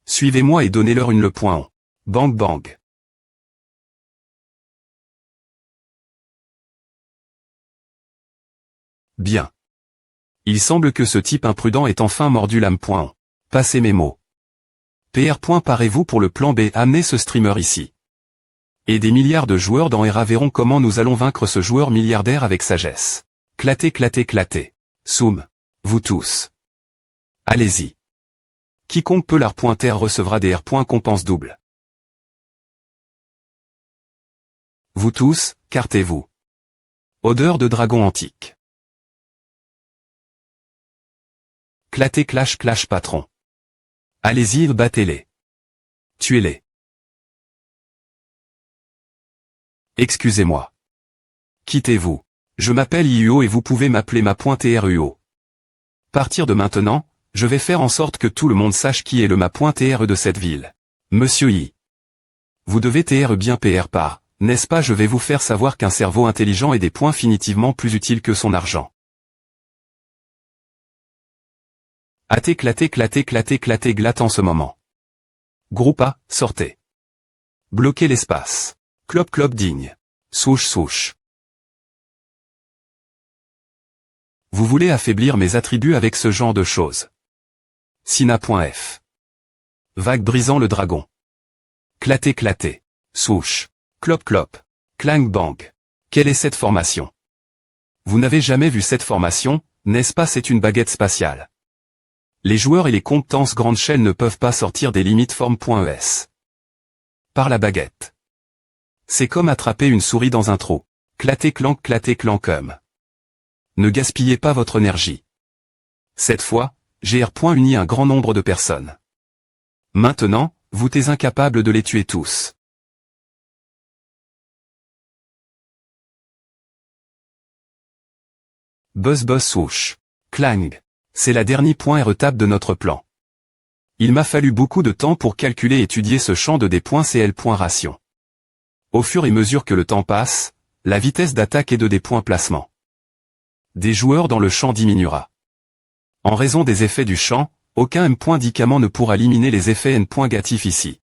Suivez-moi et donnez-leur une le point on. Bang bang. Bien. Il semble que ce type imprudent ait enfin mordu l'âme point on. Passez mes mots. PR. Parez-vous pour le plan B, amenez ce streamer ici. Et des milliards de joueurs dans ERA verront comment nous allons vaincre ce joueur milliardaire avec sagesse. Claté claté claté. Soum. Vous tous. Allez-y. Quiconque peut l'art.ter recevra des R. Compense double. Vous tous, cartez-vous. Odeur de dragon antique. Claté clash clash patron. Allez-y, battez-les. Tuez-les. Excusez-moi. Quittez-vous. Je m'appelle IUO et vous pouvez m'appeler ma.TRUO. Partir de maintenant, je vais faire en sorte que tout le monde sache qui est le ma.TRE de cette ville. Monsieur I. Vous devez TR bien PR par, n'est-ce pas? Je vais vous faire savoir qu'un cerveau intelligent est des points finitivement plus utile que son argent. Athée claté claté claté claté glatte en ce moment. Groupe A, sortez. Bloquez l'espace. Clop clop digne. Souche souche. Vous voulez affaiblir mes attributs avec ce genre de choses. Sina.f. Vague brisant le dragon. Claté claté. Souche. Clop clop. Clang bang. Quelle est cette formation? Vous n'avez jamais vu cette formation, n'est-ce pas? C'est une baguette spatiale. Les joueurs et les compétences grande shell ne peuvent pas sortir des limites form.es. Par la baguette. C'est comme attraper une souris dans un trou. Claté clan comme. Ne gaspillez pas votre énergie. Cette fois, GR. Unit un grand nombre de personnes. Maintenant, vous êtes incapable de les tuer tous. Buzz buzz souche. Clang. C'est la dernière étape de notre plan. Il m'a fallu beaucoup de temps pour calculer et étudier ce champ de D.CL. Ration. Au fur et à mesure que le temps passe, la vitesse d'attaque et de D.placement des joueurs dans le champ diminuera. En raison des effets du champ, aucun M.dicament ne pourra éliminer les effets N.gatifs ici.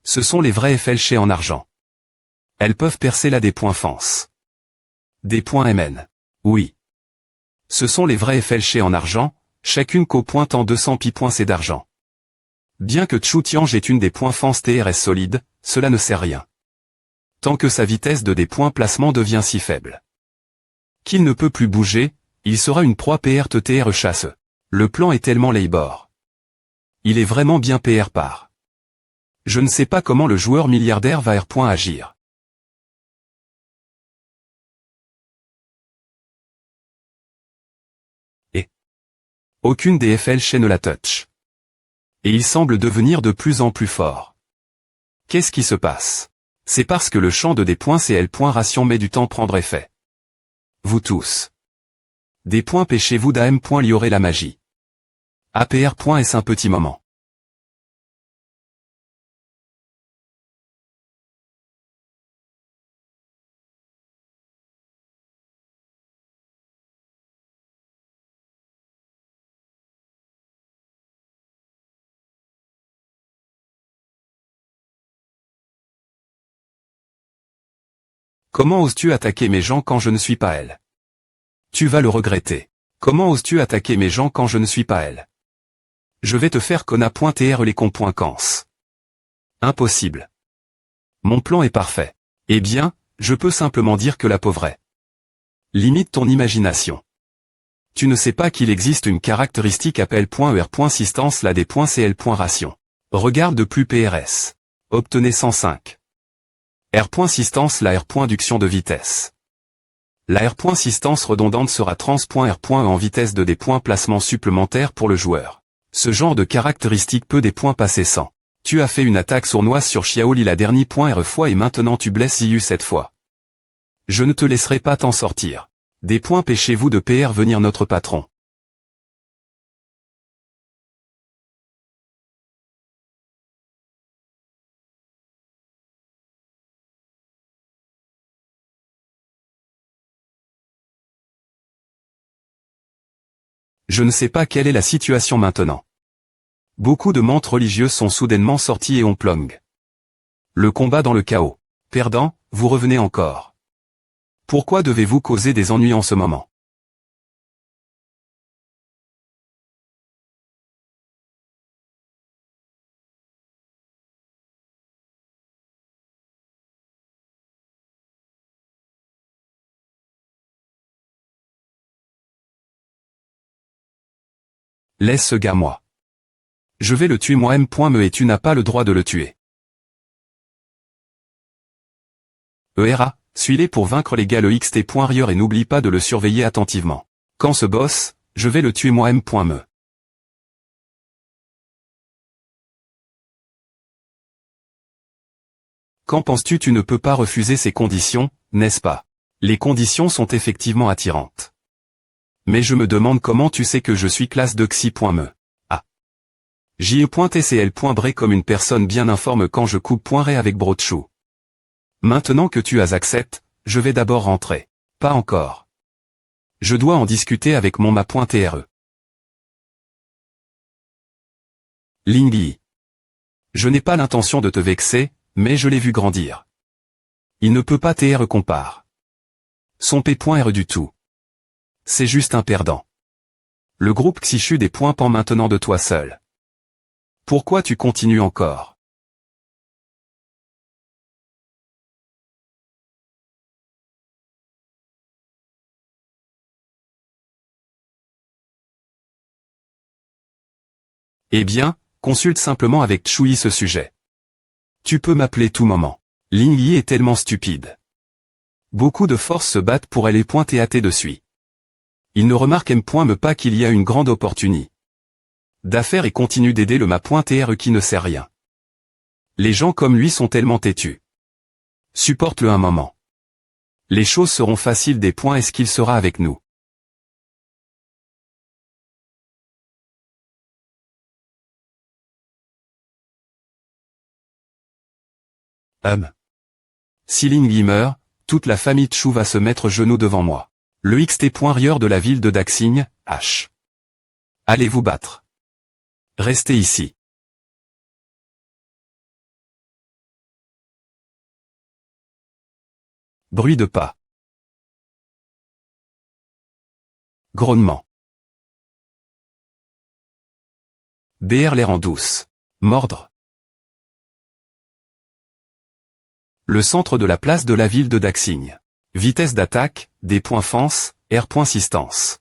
Ce sont les vrais FLC en argent. Elles peuvent percer la D.fence. D.mn. Oui. Ce sont les vrais FLC en argent, chacune qu'au pointant 200 pi.c d'argent. Bien que Chu Tiange est une des .fence TRS solides, cela ne sert rien. Tant que sa vitesse de D.placement devient si faible qu'il ne peut plus bouger, il sera une proie PR TR chasse. Le plan est tellement labor. Il est vraiment bien PR par. Je ne sais pas comment le joueur milliardaire va R. Agir. Et aucune des FLC ne la touch. Et il semble devenir de plus en plus fort. Qu'est-ce qui se passe? C'est parce que le champ de D.CL. Ration met du temps à prendre effet. Vous tous. Des points pêchez-vous d'AM. Liorer la magie. APR. Est-ce un petit moment? Comment oses-tu attaquer mes gens quand je ne suis pas elle? Tu vas le regretter. Comment oses-tu attaquer mes gens quand je ne suis pas elle? Je vais te faire conna.tr les cons.cans. Impossible. Mon plan est parfait. Eh bien, je peux simplement dire que la pauvre est. Limite ton imagination. Tu ne sais pas qu'il existe une caractéristique appel.er.sistance la des.cl. Ration. Regarde de plus PRS. Obtenez 105. R.sistance la R.duction de vitesse. La R.sistance redondante sera trans.R. En vitesse de D.placement supplémentaire pour le joueur. Ce genre de caractéristique peut des points passer sans. Tu as fait une attaque sournoise sur Xiaoli la dernière R fois et maintenant tu blesses Ziyu cette fois. Je ne te laisserai pas t'en sortir. Des points pêchez-vous de PR venir notre patron. Je ne sais pas quelle est la situation maintenant. Beaucoup de mantes religieuses sont soudainement sorties et ont plong. Le combat dans le chaos. Perdant, vous revenez encore. Pourquoi devez-vous causer des ennuis en ce moment? Laisse ce gars moi. Je vais le tuer moi-même. Et tu n'as pas le droit de le tuer. ERA, suis-les pour vaincre les gars le XT.Rieur et n'oublie pas de le surveiller attentivement. Quand ce boss, je vais le tuer moi-même. Qu'en penses-tu? Tu ne peux pas refuser ces conditions, n'est-ce pas? Les conditions sont effectivement attirantes. Mais je me demande comment tu sais que je suis classe de Xi.me. Ah. J.E.TCL.Bre comme une personne bien informe quand je coupe .Ré avec Brochou. Maintenant que tu as accepté, je vais d'abord rentrer. Pas encore. Je dois en discuter avec mon ma.TRE. Lingyi. Je n'ai pas l'intention de te vexer, mais je l'ai vu grandir. Il ne peut pas TR compare. Son P.R du tout. C'est juste un perdant. Le groupe Xichu des points pend maintenant de toi seul. Pourquoi tu continues encore? Eh bien, consulte simplement avec Chui ce sujet. Tu peux m'appeler tout moment. Lingyi est tellement stupide. Beaucoup de forces se battent pour aller TAT dessus. Il ne remarque me pas qu'il y a une grande opportunité d'affaires et continue d'aider le ma.TRE qui ne sait rien. Les gens comme lui sont tellement têtus. Supporte-le un moment. Les choses seront faciles des points. Est-ce qu'il sera avec nous? Si Lingyi meurt, toute la famille Chu va se mettre genoux devant moi. Le XT.Rieur de la ville de Daxing, H. Allez vous battre. Restez ici. Bruit de pas. Grognement. BR l'air en douce. Mordre. Le centre de la place de la ville de Daxing. Vitesse d'attaque, des points fence, R.Sistance.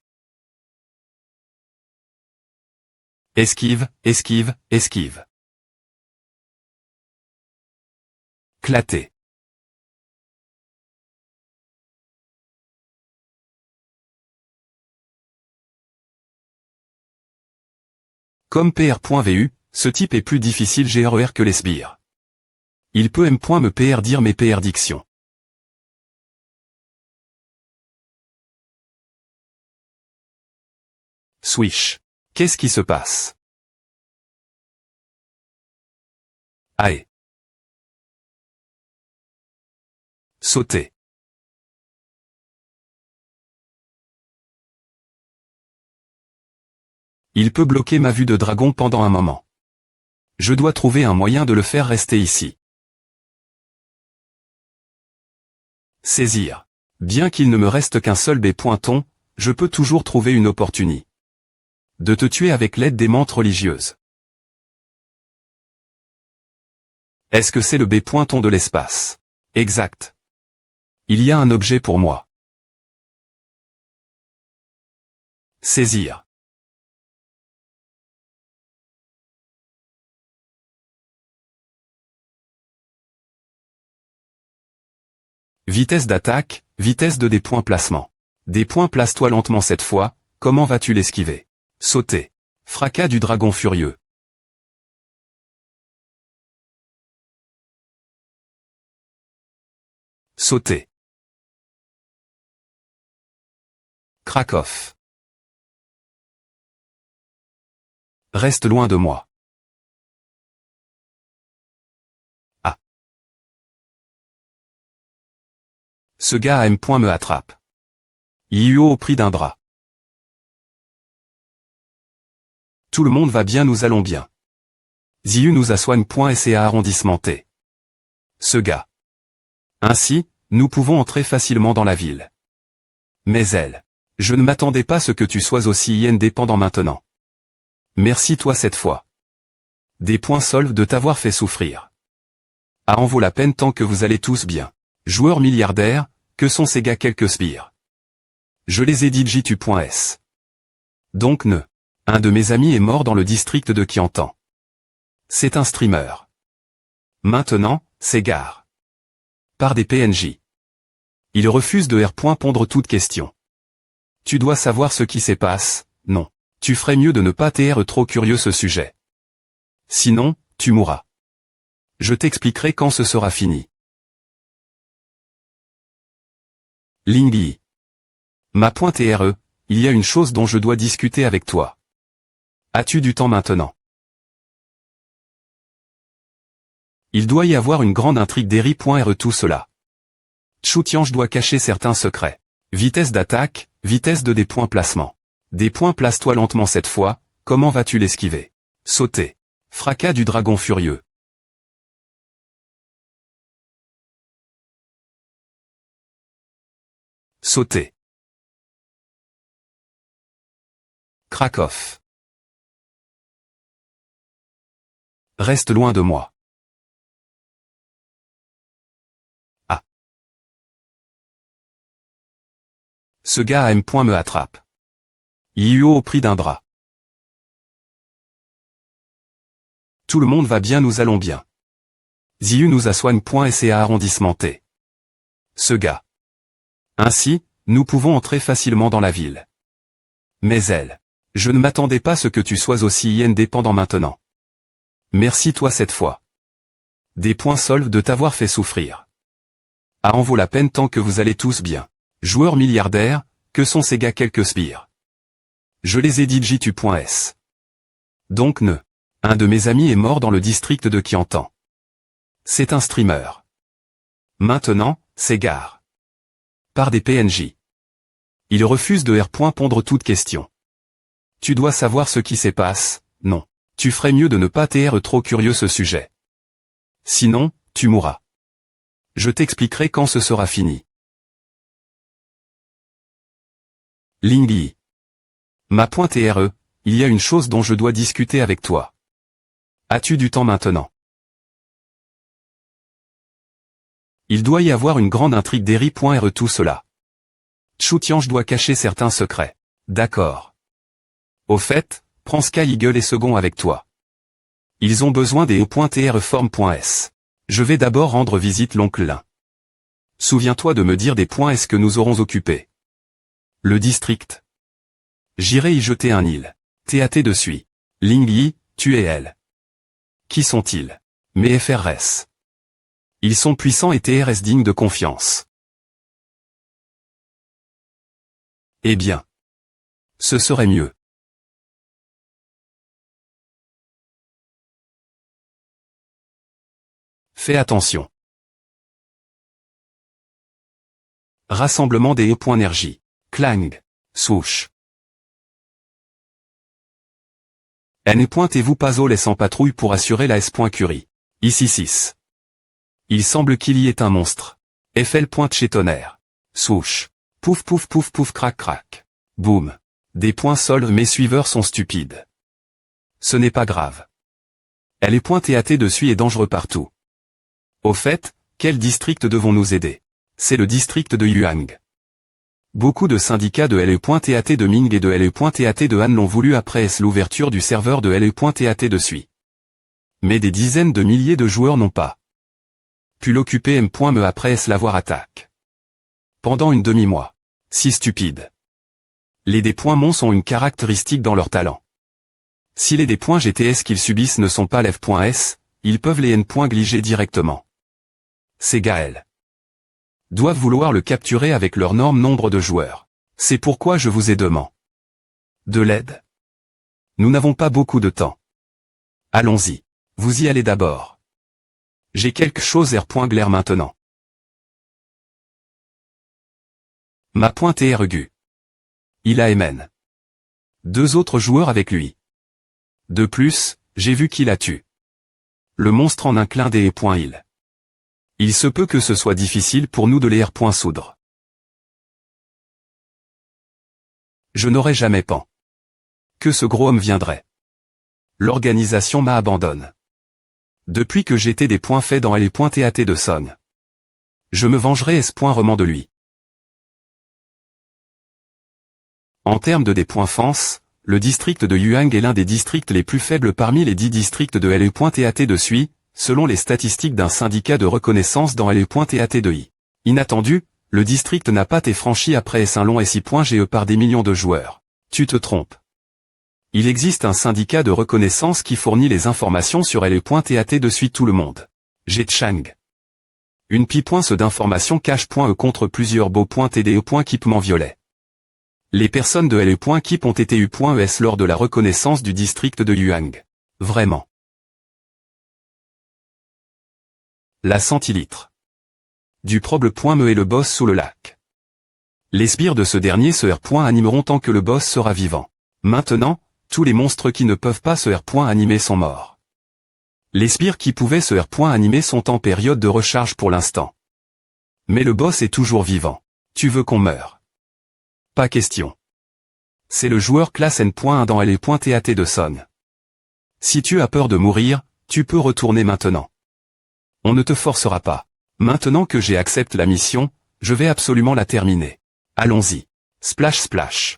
Esquive, esquive, esquive. Claté. Comme PR.vu, ce type est plus difficile GRER que les sbires. Il peut me PR dire mes PR diction. Swish. Qu'est-ce qui se passe? Aïe. Sauter. Il peut bloquer ma vue de dragon pendant un moment. Je dois trouver un moyen de le faire rester ici. Saisir. Bien qu'il ne me reste qu'un seul B.ton, je peux toujours trouver une opportunité de te tuer avec l'aide des mantes religieuses. Est-ce que c'est le B.ton de l'espace? Exact. Il y a un objet pour moi. Saisir. Vitesse d'attaque, vitesse de des points placement. Des points place-toi lentement cette fois, comment vas-tu l'esquiver? Sauter. Fracas du dragon furieux. Sauter. Krakow. Reste loin de moi. Ah. Ce gars me attrape. Yu au prix d'un bras. Tout le monde va bien, nous allons bien. Ziu nous a soigne.sa arrondissement T. Ce gars. Ainsi, nous pouvons entrer facilement dans la ville. Mais elle. Je ne m'attendais pas à ce que tu sois aussi indépendant maintenant. Merci toi cette fois. Des points solves de t'avoir fait souffrir. Ah, en vaut la peine tant que vous allez tous bien. Joueurs milliardaires, que sont ces gars quelques sbires? Je les ai dit jitu.s. Donc ne. Un de mes amis est mort dans le district de Kiantan. C'est un streamer. Maintenant, s'égare. Par des PNJ. Il refuse de répondre toute question. Tu dois savoir ce qui se passe, non. Tu ferais mieux de ne pas t'être trop curieux ce sujet. Sinon, tu mourras. Je t'expliquerai quand ce sera fini. Lingyi. Ma.re, il y a une chose dont je dois discuter avec toi. As-tu du temps maintenant? Il doit y avoir une grande intrigue d'Eri.re tout cela. Chutiange doit cacher certains secrets. Vitesse d'attaque, vitesse de des points placement. Des points place-toi lentement cette fois, comment vas-tu l'esquiver? Sauter. Fracas du dragon furieux. Sauter. Krakow. Reste loin de moi. Ah. Ce gars à M. me attrape. Yuo au prix d'un bras. Tout le monde va bien, nous allons bien. Ziu nous a soigne.sa arrondissement T. Ce gars. Ainsi, nous pouvons entrer facilement dans la ville. Mais elle. Je ne m'attendais pas à ce que tu sois aussi indépendant maintenant. Merci toi cette fois. Des points solves de t'avoir fait souffrir. Ah, en vaut la peine tant que vous allez tous bien. Joueurs milliardaires, que sont ces gars quelques sbires? Je les ai dit jitu.s. Donc ne. Un de mes amis est mort dans le district de Kiantan. C'est un streamer. Maintenant, s'égare. Par des PNJ. Il refuse de répondre toute question. Tu dois savoir ce qui se passe, non. Tu ferais mieux de ne pas t'être trop curieux ce sujet. Sinon, tu mourras. Je t'expliquerai quand ce sera fini. Lingyi. Ma.re, il y a une chose dont je dois discuter avec toi. As-tu du temps maintenant? Il doit y avoir une grande intrigue d'Eri.re tout cela. Chutiange doit cacher certains secrets. D'accord. Au fait, prends Sky Eagle et Second avec toi. Ils ont besoin des E.T.Reform.s. Je vais d'abord rendre visite l'oncle Lin. Souviens-toi de me dire des points est-ce que nous aurons occupé. Le district. J'irai y jeter un île. TAT de suite. Lingyi, tu et elle. Qui sont-ils? Mes FRS. Ils sont puissants et TRS dignes de confiance. Eh bien. Ce serait mieux. Fais attention. Rassemblement des E.Énergie. Clang. Swoosh. N.vous pas au laissant patrouille pour assurer la S.Curie. Ici 6. Il semble qu'il y ait un monstre. FL. Chez tonnerre. Swoosh. Pouf pouf pouf pouf crac crac. Boum. Des points soldes, mes suiveurs sont stupides. Ce n'est pas grave. Elle est TAT dessus et dangereux partout. Au fait, quel district devons-nous aider? C'est le district de Yuang. Beaucoup de syndicats de LE.TAT de Ming et de LE.TAT de Han l'ont voulu après l'ouverture du serveur de LE.TAT dessus. Mais des dizaines de milliers de joueurs n'ont pas pu l'occuper me après l'avoir attaque. Pendant une demi-mois. Si stupide. Les D.Mons ont une caractéristique dans leur talent. Si les D.GTS qu'ils subissent ne sont pas l'F.S, ils peuvent les N.gliger directement. Ces Gaël doivent vouloir le capturer avec leur énorme nombre de joueurs. C'est pourquoi je vous ai demandé de l'aide. Nous n'avons pas beaucoup de temps. Allons-y. Vous y allez d'abord. J'ai quelque chose R.Glaire maintenant. Ma.TRGU. Il a MN. 2 autres joueurs avec lui. De plus, j'ai vu qui la tue. Le monstre en un clin d'œil. Il se peut que ce soit difficile pour nous de les soudre. Je n'aurais jamais pensé que ce gros homme viendrait. L'organisation m'abandonne. Depuis que j'étais des points faits dans L.TAT de Song. Je me vengerai roman de lui. En termes de dépoinfance, le district de Yuang est l'un des districts les plus faibles parmi les 10 districts de L.TAT de Sui, selon les statistiques d'un syndicat de reconnaissance dans L.TAT de I. Inattendu, le district n'a pas été franchi après un long SI.GE par des millions de joueurs. Tu te trompes. Il existe un syndicat de reconnaissance qui fournit les informations sur L.TAT de Sui tout le monde. Chang. Une pi.ce d'informations cache.e contre plusieurs beaux.tde.équipement violet. Les personnes de L.Kip ont été U.es lors de la reconnaissance du district de Yuang. Vraiment. La centilitre. Du proble.me est le boss sous le lac. Les sbires de ce dernier se animeront tant que le boss sera vivant. Maintenant, tous les monstres qui ne peuvent pas se animer sont morts. Les sbires qui pouvaient se animer sont en période de recharge pour l'instant. Mais le boss est toujours vivant. Tu veux qu'on meure? Pas question. C'est le joueur classe N.1 dans L.TAT de Song. Si tu as peur de mourir, tu peux retourner maintenant. On ne te forcera pas. Maintenant que j'ai accepté la mission, je vais absolument la terminer. Allons-y. Splash splash.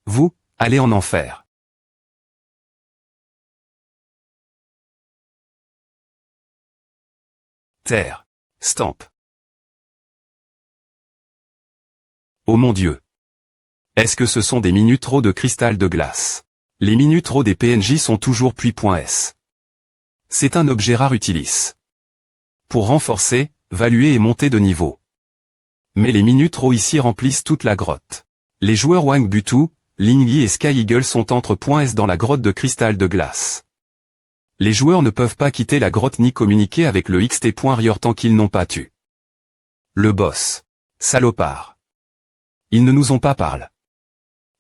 Vous, allez en enfer. Terre. Stamp. Oh mon Dieu. Est-ce que ce sont des minutros de cristal de glace? Les minutros des PNJ sont toujours puis.s. C'est un objet rare utilis. Pour renforcer, valuer et monter de niveau. Mais les minutros ici remplissent toute la grotte. Les joueurs Wang Butu, Ling Yi et Sky Eagle sont entre .s dans la grotte de cristal de glace. Les joueurs ne peuvent pas quitter la grotte ni communiquer avec le XT.Rior tant qu'ils n'ont pas tué le boss. Salopard. Ils ne nous ont pas parlé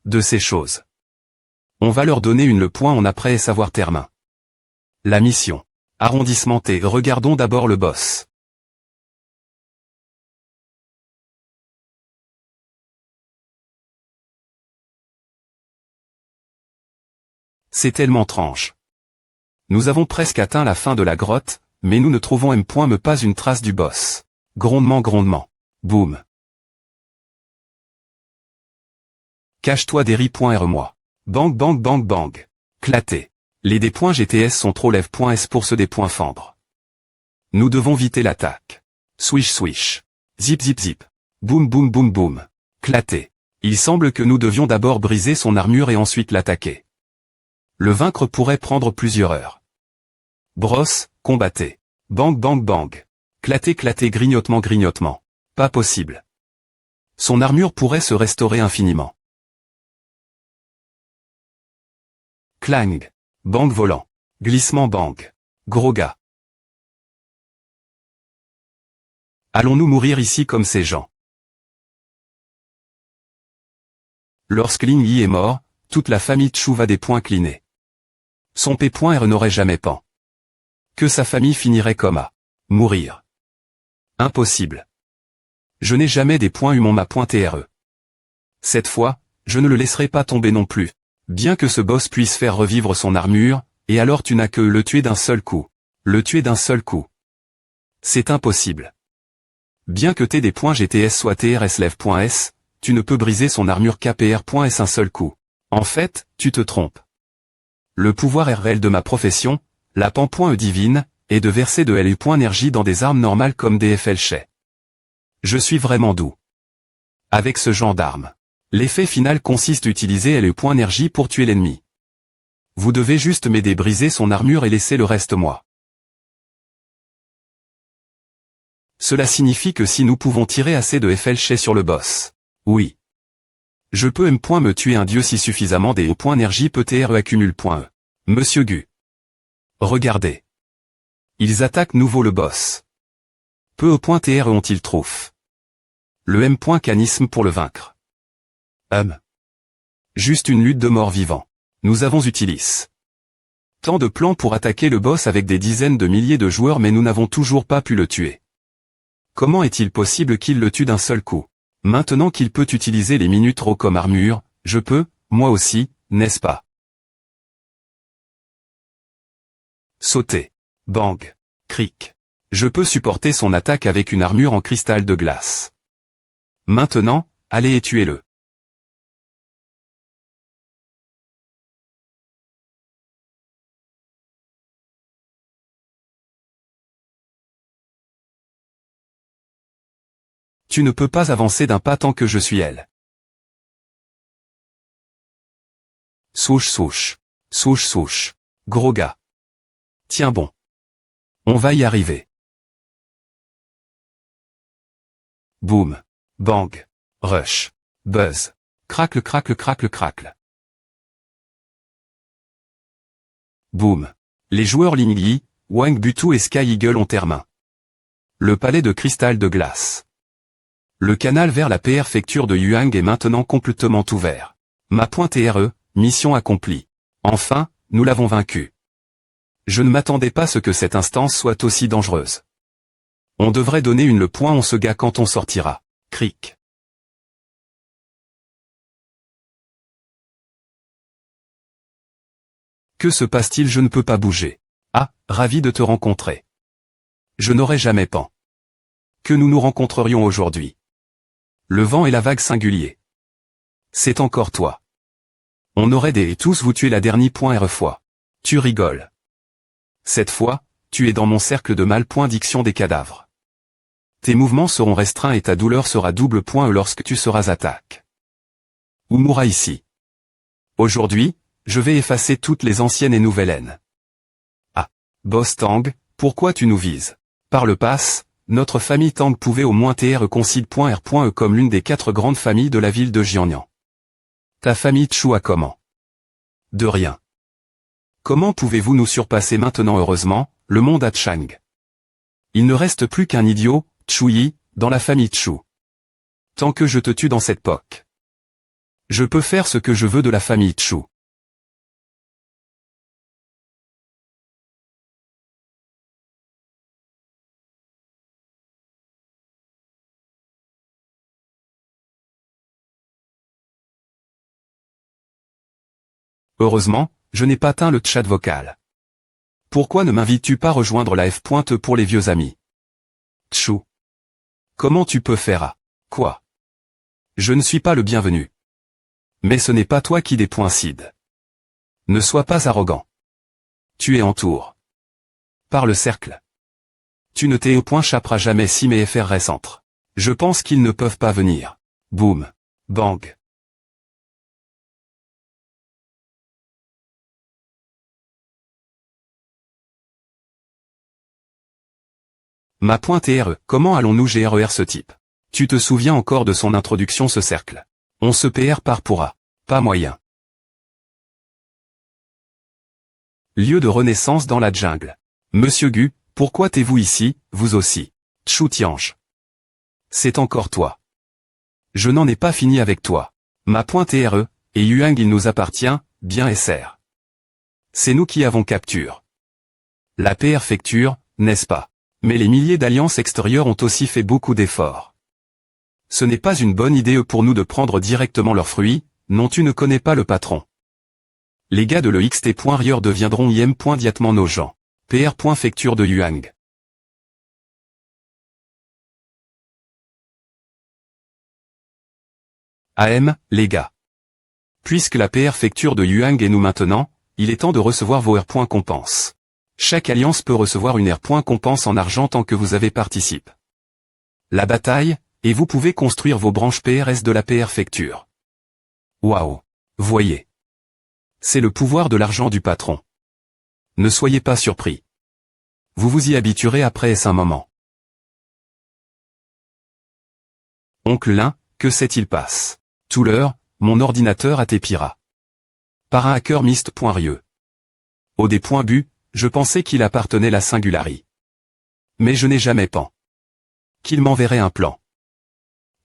de ces choses. On va leur donner le point en après et savoir termin. La mission. Arrondissement T. Regardons d'abord le boss. C'est tellement tranche. Nous avons presque atteint la fin de la grotte, mais nous ne trouvons M.me pas une trace du boss. Grondement grondement. Boum. Cache-toi Derry.R moi. Bang bang bang bang. Claté. Les D.GTS sont trop lève.s pour se fendre. Nous devons viter l'attaque. Swish swish. Zip zip zip. Boum boum boum boum. Claté. Il semble que nous devions d'abord briser son armure et ensuite l'attaquer. Le vaincre pourrait prendre plusieurs heures. Brosse, combattez. Bang bang bang. Claté claté grignotement grignotement. Pas possible. Son armure pourrait se restaurer infiniment. Clang. Bang volant. Glissement bang. Gros gars. Allons-nous mourir ici comme ces gens? Lorsque Ling Yi est mort, toute la famille Chu va des points clinés. Son P.R n'aurait jamais pensé que sa famille finirait comme à mourir. Impossible. Je n'ai jamais des points humains ma.TRE. Cette fois, je ne le laisserai pas tomber non plus. Bien que ce boss puisse faire revivre son armure, et alors tu n'as que le tuer d'un seul coup. Le tuer d'un seul coup. C'est impossible. Bien que t'aies des points GTS soit TRS-Lève.S, tu ne peux briser son armure KPR.S un seul coup. En fait, tu te trompes. Le pouvoir RL de ma profession, la pan.E divine, est de verser de LE.énergie dans des armes normales comme des FL. Je suis vraiment doux. Avec ce genre d'arme. L'effet final consiste à utiliser LE.énergie pour tuer l'ennemi. Vous devez juste m'aider briser son armure et laisser le reste moi. Cela signifie que si nous pouvons tirer assez de FL sur le boss. Oui. Je peux me tuer un dieu si suffisamment des énergie peut-être accumule.e. Monsieur Gu. Regardez. Ils attaquent nouveau le boss. Peu .TR ont-ils trouvé. Le M.canisme pour le vaincre. Juste une lutte de mort-vivant. Nous avons utilisé tant de plans pour attaquer le boss avec des dizaines de milliers de joueurs mais nous n'avons toujours pas pu le tuer. Comment est-il possible qu'il le tue d'un seul coup? Maintenant qu'il peut utiliser les minutes raw comme armure, je peux, moi aussi, n'est-ce pas? Sauter. Bang. Cric. Je peux supporter son attaque avec une armure en cristal de glace. Maintenant, allez et tuez-le. Tu ne peux pas avancer d'un pas tant que je suis elle. Souche souche. Souche souche. Gros gars. Tiens bon. On va y arriver. Boum. Bang. Rush. Buzz. Cracle cracle cracle cracle. Boum. Les joueurs Ling Yi, Wang Butu et Sky Eagle ont terminé. Le palais de cristal de glace. Le canal vers la préfecture de Yuang est maintenant complètement ouvert. Ma pointe RE, mission accomplie. Enfin, nous l'avons vaincu. Je ne m'attendais pas à ce que cette instance soit aussi dangereuse. On devrait donner le point on se gars quand on sortira. Cric. Que se passe-t-il? Je ne peux pas bouger. Ah, ravi de te rencontrer. Je n'aurais jamais pensé que nous nous rencontrerions aujourd'hui. Le vent et la vague singulier. C'est encore toi. On aurait des tous vous tuer la dernière point R fois. Tu rigoles. Cette fois, tu es dans mon cercle de mal point diction des cadavres. Tes mouvements seront restreints et ta douleur sera double point lorsque tu seras attaque. Ou mourras ici. Aujourd'hui, je vais effacer toutes les anciennes et nouvelles haines. Ah, Boss Tang, pourquoi tu nous vises? Par le passe, notre famille Tang pouvait au moins considère.R.E comme l'une des 4 grandes familles de la ville de Jiangnan. Ta famille Chu a comment? De rien. Comment pouvez-vous nous surpasser maintenant? Heureusement, le monde a Chang. Il ne reste plus qu'un idiot, Chu Yi, dans la famille Chu. Tant que je te tue dans cette poque. Je peux faire ce que je veux de la famille Chu. Heureusement, je n'ai pas atteint le chat vocal. Pourquoi ne m'invites-tu pas rejoindre la F.E pour les vieux amis? Chu. Comment tu peux faire à quoi? Je ne suis pas le bienvenu. Mais ce n'est pas toi qui dépoincide. Ne sois pas arrogant. Tu es en tour. Par le cercle. Tu ne t'es au point chapperas jamais si mes FR récentrent. Je pense qu'ils ne peuvent pas venir. Boum. Bang. Ma pointe RE, comment allons-nous gérer ce type? Tu te souviens encore de son introduction ce cercle? On se PR par pourra. Pas moyen. Lieu de renaissance dans la jungle. Monsieur Gu, pourquoi t'es-vous ici, vous aussi? Chu Tiange. C'est encore toi. Je n'en ai pas fini avec toi. Ma pointe RE, et Yuang il nous appartient, bien SR. C'est nous qui avons capture. La préfecture, n'est-ce pas? Mais les milliers d'alliances extérieures ont aussi fait beaucoup d'efforts. Ce n'est pas une bonne idée pour nous de prendre directement leurs fruits, non tu ne connais pas le patron. Les gars de l'EXT.Rieur deviendront IM.Diatement nos gens. PR.Fecture de Yuang. AM, les gars. Puisque la préfecture de Yuang est nous maintenant, il est temps de recevoir vos R.Compense. Chaque alliance peut recevoir une R.Compense en argent tant que vous avez participé. La bataille, et vous pouvez construire vos branches PRS de la préfecture. Waouh. Voyez. C'est le pouvoir de l'argent du patron. Ne soyez pas surpris. Vous vous y habituerez après un moment. Oncle Lin, que s'est-il passe? Tout l'heure, mon ordinateur a tépira. Par un hacker mist.rieux. Au des.bu, je pensais qu'il appartenait à la Singularité. Mais je n'ai jamais pensé qu'il m'enverrait un plan.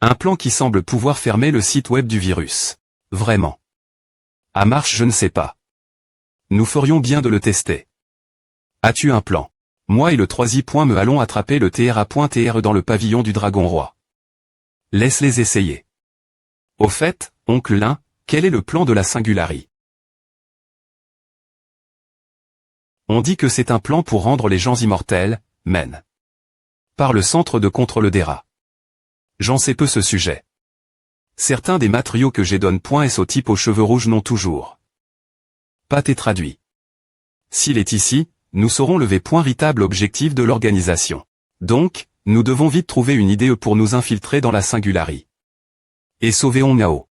Un plan qui semble pouvoir fermer le site web du virus. Vraiment. À marche, je ne sais pas. Nous ferions bien de le tester. As-tu un plan? Moi et le 3i. Allons attraper le TRA.TR dans le pavillon du Dragon Roi. Laisse-les essayer. Au fait, oncle Lin, quel est le plan de la Singularité? On dit que c'est un plan pour rendre les gens immortels, men. Par le centre de contrôle d'ERA. J'en sais peu ce sujet. Certains des matériaux que j'ai donne.s au type aux cheveux rouges n'ont toujours pas été traduits. S'il est ici, nous saurons le véritable objectif de l'organisation. Donc, nous devons vite trouver une idée pour nous infiltrer dans la Singularité. Et sauver Ngao.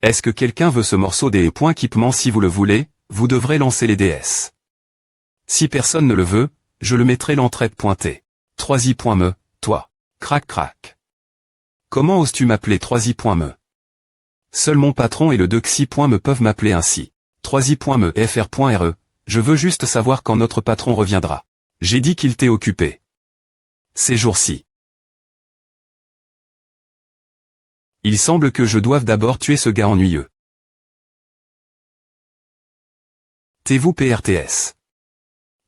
Est-ce que quelqu'un veut ce morceau des points équipement? Si vous le voulez, vous devrez lancer les DS. Si personne ne le veut, je le mettrai l'entraide pointée. 3i.me, toi. Crac crac. Comment oses-tu m'appeler 3i.me? Seul mon patron et le 2xi.me peuvent m'appeler ainsi. 3i.me fr.re, je veux juste savoir quand notre patron reviendra. J'ai dit qu'il t'est occupé. Ces jours-ci. Il semble que je doive d'abord tuer ce gars ennuyeux. T'es-vous PRTS?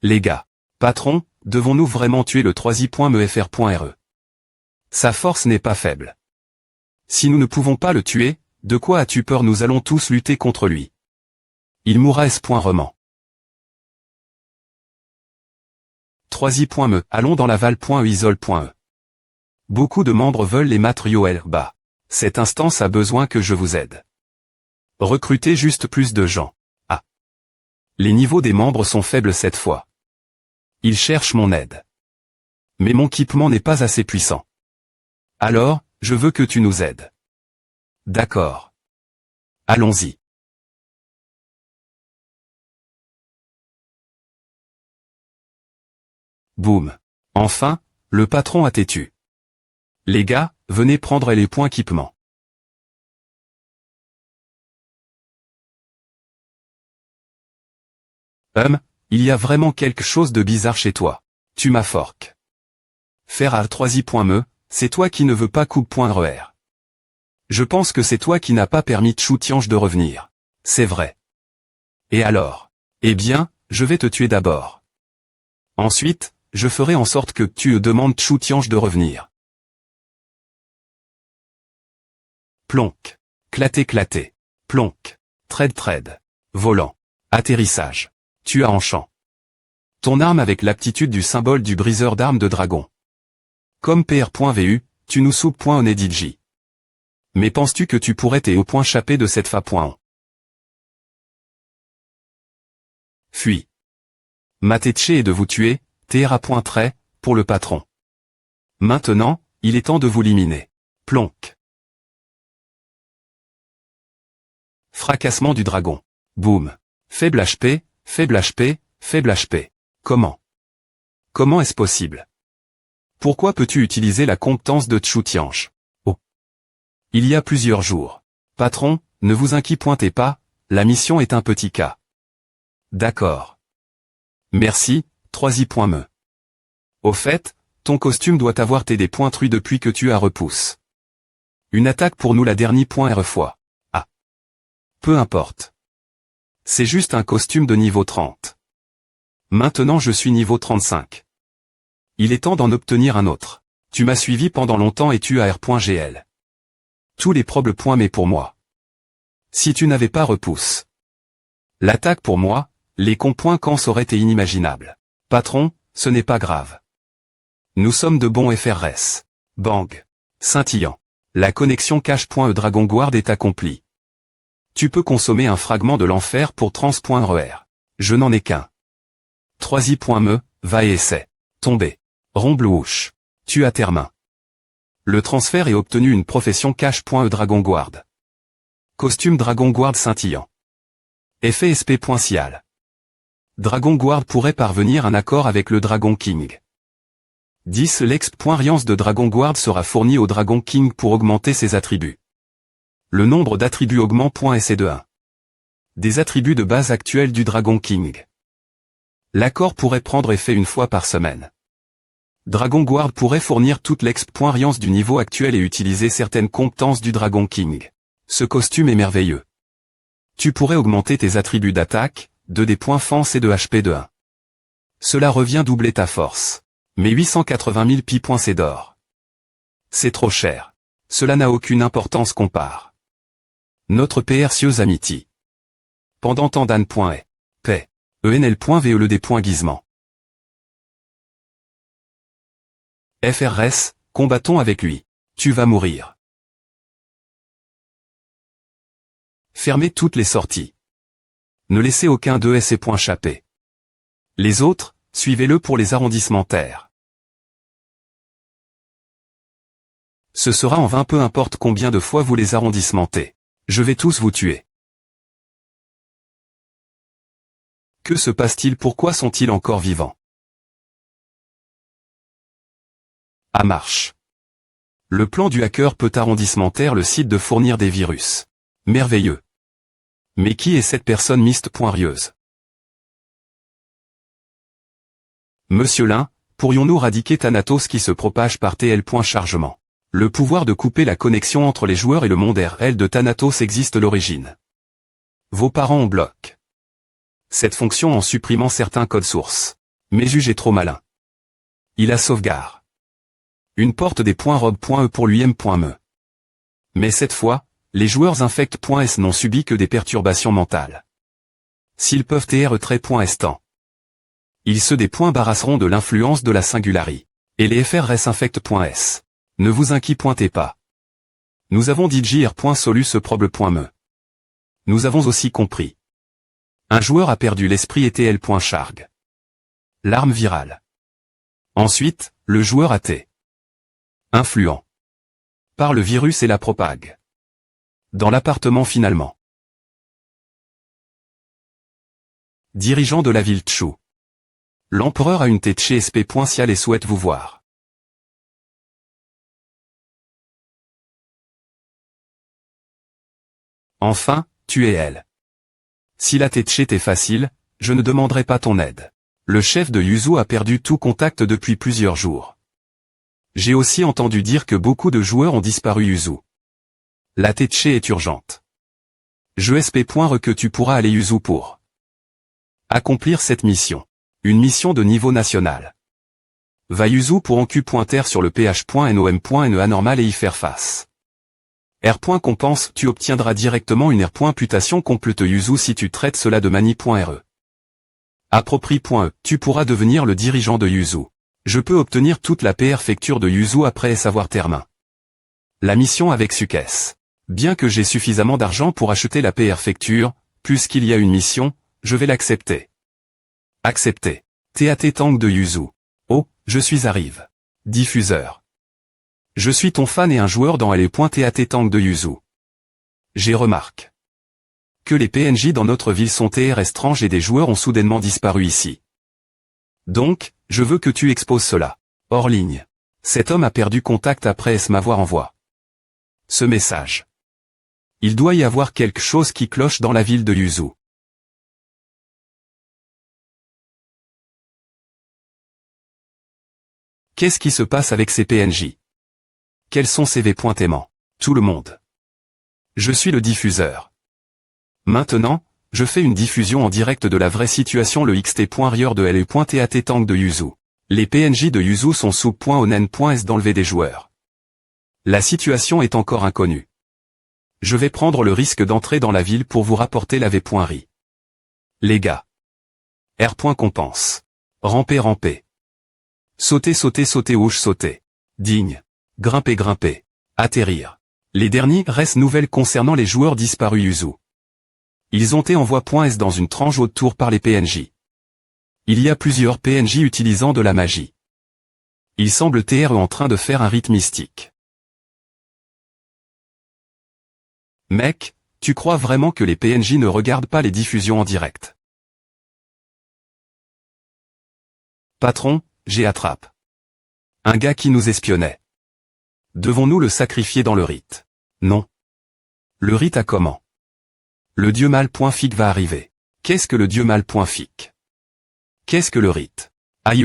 Les gars. Patron, devons-nous vraiment tuer le 3i.me fr.re? Sa force n'est pas faible. Si nous ne pouvons pas le tuer, de quoi as-tu peur? Nous allons tous lutter contre lui. Il mourra s.roman. 3i.me, allons dans laval.isol.e. Beaucoup de membres veulent les matériaux bas. Cette instance a besoin que je vous aide. Recrutez juste plus de gens. Ah. Les niveaux des membres sont faibles cette fois. Ils cherchent mon aide. Mais mon équipement n'est pas assez puissant. Alors, je veux que tu nous aides. D'accord. Allons-y. Boum. Enfin, le patron a têtu. Les gars, venez prendre les points équipement. Il y a vraiment quelque chose de bizarre chez toi. Tu m'as fork. Faire à 3i.me, c'est toi qui ne veux pas coupe.re. Je pense que c'est toi qui n'as pas permis Tchou Tiange de revenir. C'est vrai. Et alors? Eh bien, je vais te tuer d'abord. Ensuite, je ferai en sorte que tu demandes Tchou Tiange de revenir. Plonk. Claté claté. Plonk. Trade trade. Volant. Atterrissage. Tu as en champ. Ton arme avec l'aptitude du symbole du briseur d'armes de dragon. Comme PR.vu, tu nous soupe.onediji. Mais penses-tu que tu pourrais t'es au point chapper de cette fa.on? Fuis. Ma tête est de vous tuer, TRA.trait, pour le patron. Maintenant, il est temps de vous éliminer. Plonk. Fracassement du dragon. Boum. Faible HP, faible HP, faible HP. Comment? Comment est-ce possible? Pourquoi peux-tu utiliser la compétence de Tchou Tiange? Oh. Il y a plusieurs jours. Patron, ne vous inquiétez pas, la mission est un petit cas. D'accord. Merci, 3i.me. Au fait, ton costume doit avoir été dépointru depuis que tu as repousse. Une attaque pour nous la dernière fois. Ah. Peu importe. C'est juste un costume de niveau 30. Maintenant je suis niveau 35. Il est temps d'en obtenir un autre. Tu m'as suivi pendant longtemps et tu as R.gl. Tous les problèmes mais pour moi. Si tu n'avais pas repousse. L'attaque pour moi, les conséquences auraient été inimaginables. Patron, ce n'est pas grave. Nous sommes de bons FRS. Bang. Scintillant. La connexion cache.e Dragon Guard est accomplie. Tu peux consommer un fragment de l'enfer pour trans.er. Je n'en ai qu'un. 3i.me, va et essaie. Tombé. Romblouche. Tu as tes mains. Le transfert est obtenu une profession cache.e Dragon Guard. Costume Dragon Guard scintillant. Effet SP.cial. Dragon Guard pourrait parvenir à un accord avec le Dragon King. 10 L'ex.riance de Dragon Guard sera fourni au Dragon King pour augmenter ses attributs. Le nombre d'attributs augmente.sc de 1. Des attributs de base actuels du Dragon King. L'accord pourrait prendre effet une fois par semaine. Dragon Guard pourrait fournir toute l'expérience du niveau actuel et utiliser certaines compétences du Dragon King. Ce costume est merveilleux. Tu pourrais augmenter tes attributs d'attaque, de des points force et de HP de 1. Cela revient doubler ta force. Mais 880 000 points c'est d'or. C'est trop cher. Cela n'a aucune importance compare. Notre précieuse amitié. Pendant tant d'an.e. Paix. ENL.VELD.guisement. FRS, combattons avec lui. Tu vas mourir. Fermez toutes les sorties. Ne laissez aucun de ces points échapper. Les autres, suivez-le pour les arrondissements terres. Ce sera en vain peu importe combien de fois vous les arrondissementez. Je vais tous vous tuer. Que se passe-t-il? Pourquoi sont-ils encore vivants? À marche. Le plan du hacker peut arrondissementer le site de fournir des virus. Merveilleux. Mais qui est cette personne mystérieuse? Monsieur Lin, pourrions-nous radiquer Thanatos qui se propage par TL. Chargement. Le pouvoir de couper la connexion entre les joueurs et le monde RL de Thanatos existe l'origine. Vos parents ont bloqué cette fonction en supprimant certains codes sources. Mais jugez trop malin. Il a sauvegarde. Une porte des .rob.e pour lui-même.me. Mais cette fois, les joueurs infect.s n'ont subi que des perturbations mentales. S'ils peuvent .s temps. Ils se débarrasseront de l'influence de la singularité. Et les FRS infect.s. Ne vous inquiétez pas. Nous avons dit jr.solu ce problème.me. Nous avons aussi compris. Un joueur a perdu l'esprit et TL.charg. L'arme virale. Ensuite, le joueur a été influent par le virus et la propague. Dans l'appartement finalement. Dirigeant de la ville Tchou. L'empereur a une tête chez SP.cial et souhaite vous voir. Enfin, tu es elle. Si la tête est facile, je ne demanderai pas ton aide. Le chef de Yuzu a perdu tout contact depuis plusieurs jours. J'ai aussi entendu dire que beaucoup de joueurs ont disparu Yuzu. La tête est urgente. Je SP.re que tu pourras aller Yuzu pour accomplir cette mission. Une mission de niveau national. Va Yuzu pour en Q.ter sur le ph.nom.ne anormal et y faire face. R.compense, tu obtiendras directement une R.putation complète Yuzu si tu traites cela de mani.re. Approprie.e, tu pourras devenir le dirigeant de Yuzu. Je peux obtenir toute la perfecture de Yuzu après savoir termin. La mission avec Sukes. Bien que j'ai suffisamment d'argent pour acheter la perfecture, puisqu'il y a une mission, je vais l'accepter. Accepter. TAT Tank de Yuzu. Oh, je suis arrive. Diffuseur. Je suis ton fan et un joueur dans LE.TAT Tank de Yuzu. J'ai remarqué que les PNJ dans notre ville sont TR étranges et des joueurs ont soudainement disparu ici. Donc, je veux que tu exposes cela. Hors ligne. Cet homme a perdu contact après m'avoir envoyé ce message. Il doit y avoir quelque chose qui cloche dans la ville de Yuzu. Qu'est-ce qui se passe avec ces PNJ? Quels sont ces V.aimants? Tout le monde. Je suis le diffuseur. Maintenant, je fais une diffusion en direct de la vraie situation le xt.rieur de LE.TAT Tank de Yuzu. Les PNJ de Yuzu sont sous .onen.s d'enlever des joueurs. La situation est encore inconnue. Je vais prendre le risque d'entrer dans la ville pour vous rapporter la V.ri. Les gars. R.compense. Ramper ramper. Sauter sauter sauter ouche sauter. Digne. Grimper grimper. Atterrir. Les derniers restent nouvelles concernant les joueurs disparus Yuzu. Ils ont été envoyés dans une tranche haute tour par les PNJ. Il y a plusieurs PNJ utilisant de la magie. Ils semblent être en train de faire un rite mystique. Mec, tu crois vraiment que les PNJ ne regardent pas les diffusions en direct? Patron, j'ai attrape un gars qui nous espionnait. Devons-nous le sacrifier dans le rite? Non. Le rite a comment? Le dieu mal.fic va arriver. Qu'est-ce que le dieu mal.fic? Qu'est-ce que le rite? Aïe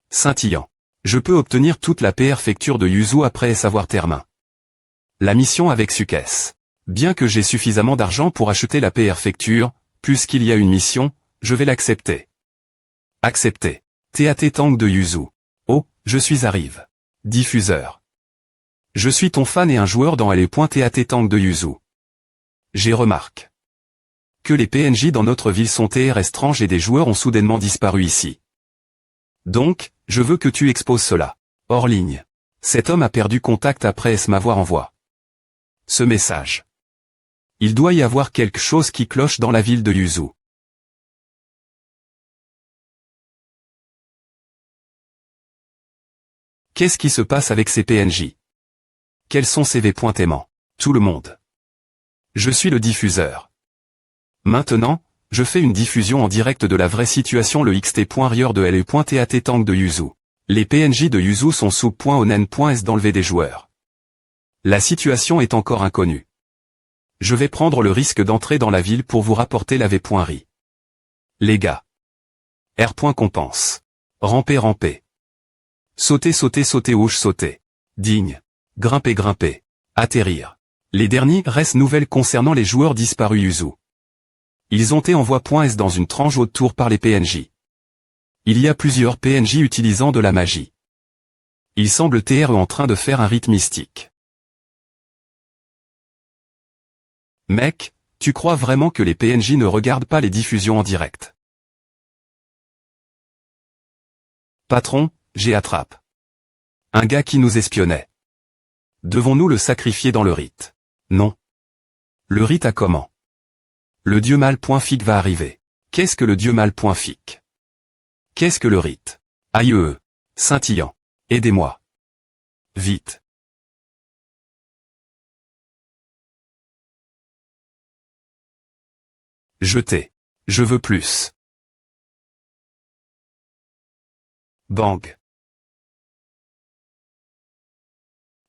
scintillant. Je peux obtenir toute la préfecture de Yuzu après savoir termin. La mission avec Sukes. Bien que j'ai suffisamment d'argent pour acheter la préfecture, puisqu'il y a une mission, je vais l'accepter. Accepter. TAT Tank de Yuzu. Oh, je suis arrive. Diffuseur. Je suis ton fan et un joueur dans LE.TAT Tank de Yuzu. J'ai remarqué que les PNJ dans notre ville sont étranges et des joueurs ont soudainement disparu ici. Donc, je veux que tu exposes cela. Hors ligne. Cet homme a perdu contact après m'avoir envoyé ce message. Il doit y avoir quelque chose qui cloche dans la ville de Yuzu. Qu'est-ce qui se passe avec ces PNJ? Quels sont ces V.aimants? Tout le monde. Je suis le diffuseur. Maintenant, je fais une diffusion en direct de la vraie situation le xt.rieur de LE.TAT Tank de Yuzu. Les PNJ de Yuzu sont sous .onen.s d'enlever des joueurs. La situation est encore inconnue. Je vais prendre le risque d'entrer dans la ville pour vous rapporter la V.ri. Les gars. R. Compense. Ramper ramper. Sauter sauter sauter ouche sauter. Digne. Grimper grimper. Atterrir. Les derniers restent nouvelles concernant les joueurs disparus Yuzu. Ils ont été envoyés dans une tranche haute tour par les PNJ. Il y a plusieurs PNJ utilisant de la magie. Ils semblent être en train de faire un rite mystique. Mec, tu crois vraiment que les PNJ ne regardent pas les diffusions en direct? Patron, j'ai attrape un gars qui nous espionnait. Devons-nous le sacrifier dans le rite? Non. Le rite a comment? Le dieu mal.fic va arriver. Qu'est-ce que le dieu mal.fic? Qu'est-ce que le rite? Aïe scintillant. Aidez-moi. Vite. Jeter. Je veux plus. Bang.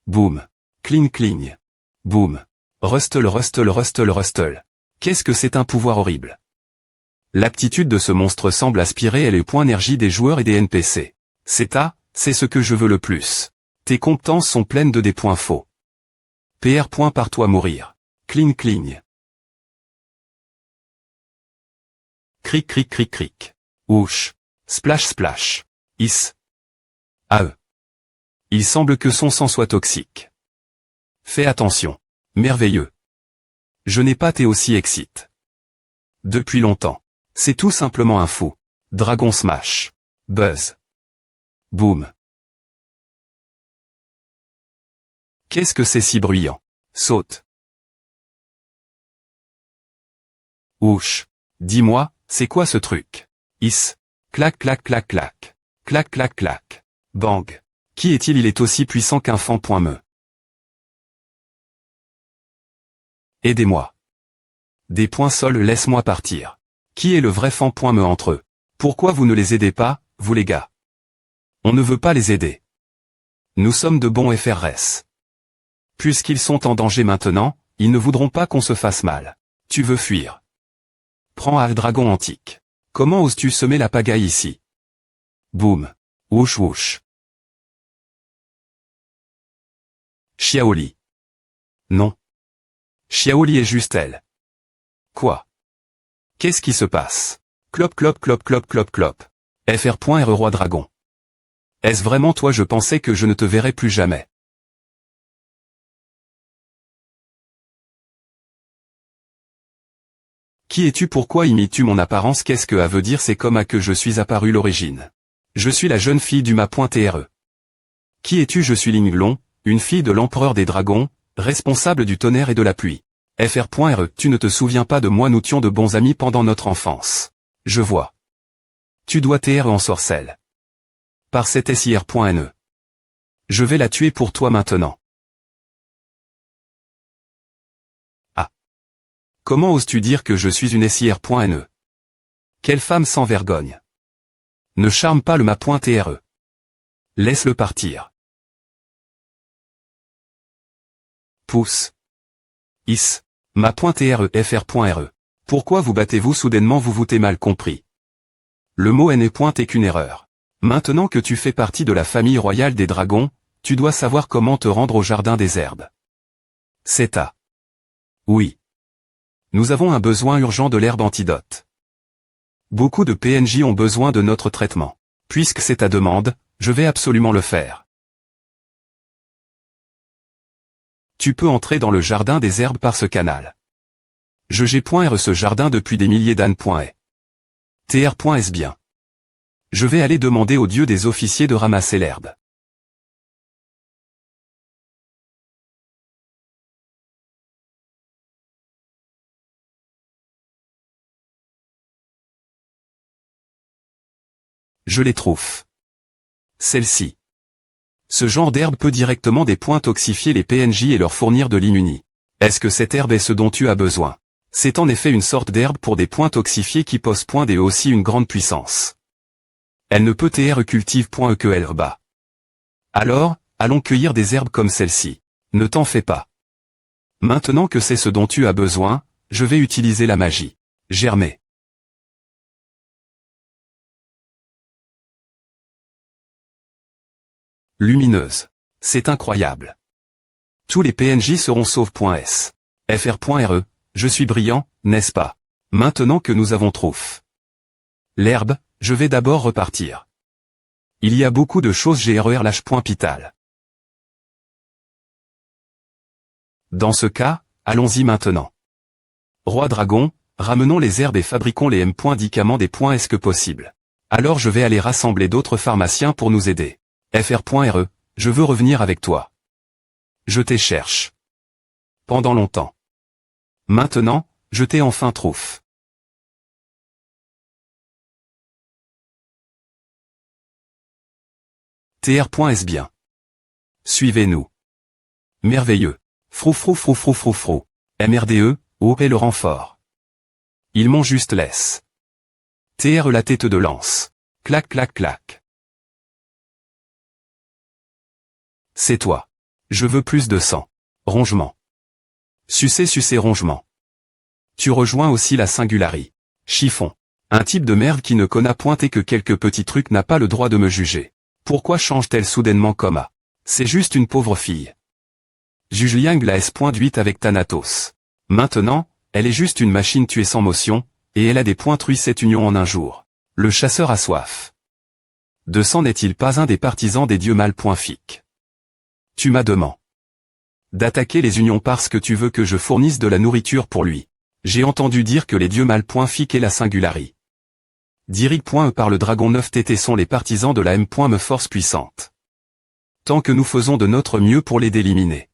Boum. Cling cling. Boum. Rustle rustle rustle rustle. Qu'est-ce que c'est un pouvoir horrible? L'aptitude de ce monstre semble aspirer les points énergie des joueurs et des NPC. C'est ce que je veux le plus. Tes compétences sont pleines de des points faux. PR. Par toi mourir. Cling cling. Cric cric cric cric. Ouch. Splash splash. Is. AE. Il semble que son sang soit toxique. Fais attention. Merveilleux. Je n'ai pas été aussi excite. Depuis longtemps. C'est tout simplement un fou. Dragon smash. Buzz. Boom. Qu'est-ce que c'est si bruyant? Saute. Ouch. Dis-moi, c'est quoi ce truc? Is. Clac clac clac clac. Clac clac clac. Bang. Qui est-il? Il est aussi puissant qu'un fan.me. Aidez-moi. Des points sols, laisse-moi partir. Qui est le vrai fan.me entre eux? Pourquoi vous ne les aidez pas, vous les gars? On ne veut pas les aider. Nous sommes de bons FRS. Puisqu'ils sont en danger maintenant, ils ne voudront pas qu'on se fasse mal. Tu veux fuir. Prends un dragon antique. Comment oses-tu semer la pagaille ici? Boum. Wouch wouch. Xiaoli. Non. Xiaoli est juste elle. Quoi? Qu'est-ce qui se passe? Clop clop clop clop clop clop. FR.R roi dragon. Est-ce vraiment toi? Je pensais que je ne te verrais plus jamais. Qui es-tu? Pourquoi imites-tu mon apparence? Qu'est-ce que veut dire c'est comme à que je suis apparu l'origine? Je suis la jeune fille du ma.tre. Qui es-tu? Je suis Linglong, une fille de l'empereur des dragons, responsable du tonnerre et de la pluie. FR.re. Tu ne te souviens pas de moi? Nous étions de bons amis pendant notre enfance. Je vois. Tu dois t'être en sorcelle. Par cet SIR.ne. Je vais la tuer pour toi maintenant. Ah. Comment oses-tu dire que je suis une SIR.ne? Quelle femme sans vergogne. Ne charme pas le ma.tre. Laisse-le partir. Pousse. Is. Ma.tre. FR.re. Pourquoi vous battez-vous soudainement? Vous vous t'es mal compris. Le mot n'est point qu'une erreur. Maintenant que tu fais partie de la famille royale des dragons, tu dois savoir comment te rendre au jardin des herbes. C'est à. Oui. Nous avons un besoin urgent de l'herbe antidote. Beaucoup de PNJ ont besoin de notre traitement. Puisque c'est ta demande, je vais absolument le faire. Tu peux entrer dans le jardin des herbes par ce canal. Je G.R ce jardin depuis des milliers d'années. TR.S bien. Je vais aller demander au dieu des officiers de ramasser l'herbe. Je les trouve. Celle-ci. Ce genre d'herbe peut directement des points toxifier les PNJ et leur fournir de l'immunie. Est-ce que cette herbe est ce dont tu as besoin? C'est en effet une sorte d'herbe pour des points toxifiés qui pose point et aussi une grande puissance. Elle ne peut TR cultive point que elle bas. Alors, allons cueillir des herbes comme celle-ci. Ne t'en fais pas. Maintenant que c'est ce dont tu as besoin, je vais utiliser la magie. Germer. Lumineuse. C'est incroyable. Tous les PNJ seront sauf.s. fr.re, je suis brillant, n'est-ce pas? Maintenant que nous avons trouf l'herbe, je vais d'abord repartir. Il y a beaucoup de choses GRER-pital. Dans ce cas, allons-y maintenant. Roi dragon, ramenons les herbes et fabriquons les M.dicaments des points est-ce que possible. Alors je vais aller rassembler d'autres pharmaciens pour nous aider. fr.re, je veux revenir avec toi. Je t'ai cherche. Pendant longtemps. Maintenant, je t'ai enfin trouve. TR.S bien. Suivez-nous. Merveilleux. Frou frou frou frou frou frou. MRDE, où est le renfort? Ils m'ont juste laisse. TR la tête de lance. Clac clac clac. C'est toi. Je veux plus de sang. Rongement. Sucer sucer rongement. Tu rejoins aussi la singularie. Chiffon. Un type de merde qui ne connaît point et que quelques petits trucs n'a pas le droit de me juger. Pourquoi change-t-elle soudainement comme à? C'est juste une pauvre fille. Juliang la S.8 avec Thanatos. Maintenant, elle est juste une machine tuée sans motion, et elle a des points truie cette union en un jour. Le chasseur a soif. De sang n'est-il pas un des partisans des dieux mal.fic? Tu m'as demandé d'attaquer les unions parce que tu veux que je fournisse de la nourriture pour lui. J'ai entendu dire que les dieux mal.fic et la singularie. Diri.e par le dragon 9TT sont les partisans de la M.me force puissante. Tant que nous faisons de notre mieux pour les d'éliminer.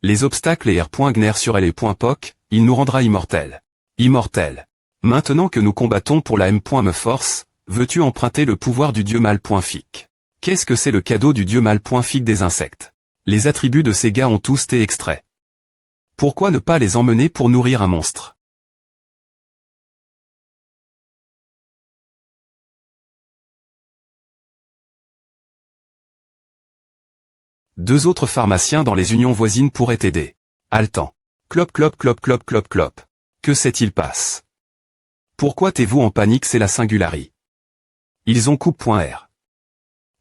Les obstacles et R.gner sur elle et .poc, il nous rendra immortels. Immortels. Maintenant que nous combattons pour la M.me force, veux-tu emprunter le pouvoir du dieu mal.fic? Qu'est-ce que c'est le cadeau du dieu mal.fic des insectes? Les attributs de ces gars ont tous été extraits. Pourquoi ne pas les emmener pour nourrir un monstre? Deux autres pharmaciens dans les unions voisines pourraient t'aider. Haletant. Clop clop clop clop clop clop. Que s'est-il passe? Pourquoi t'es-vous en panique? C'est la singularie. Ils ont coup.r.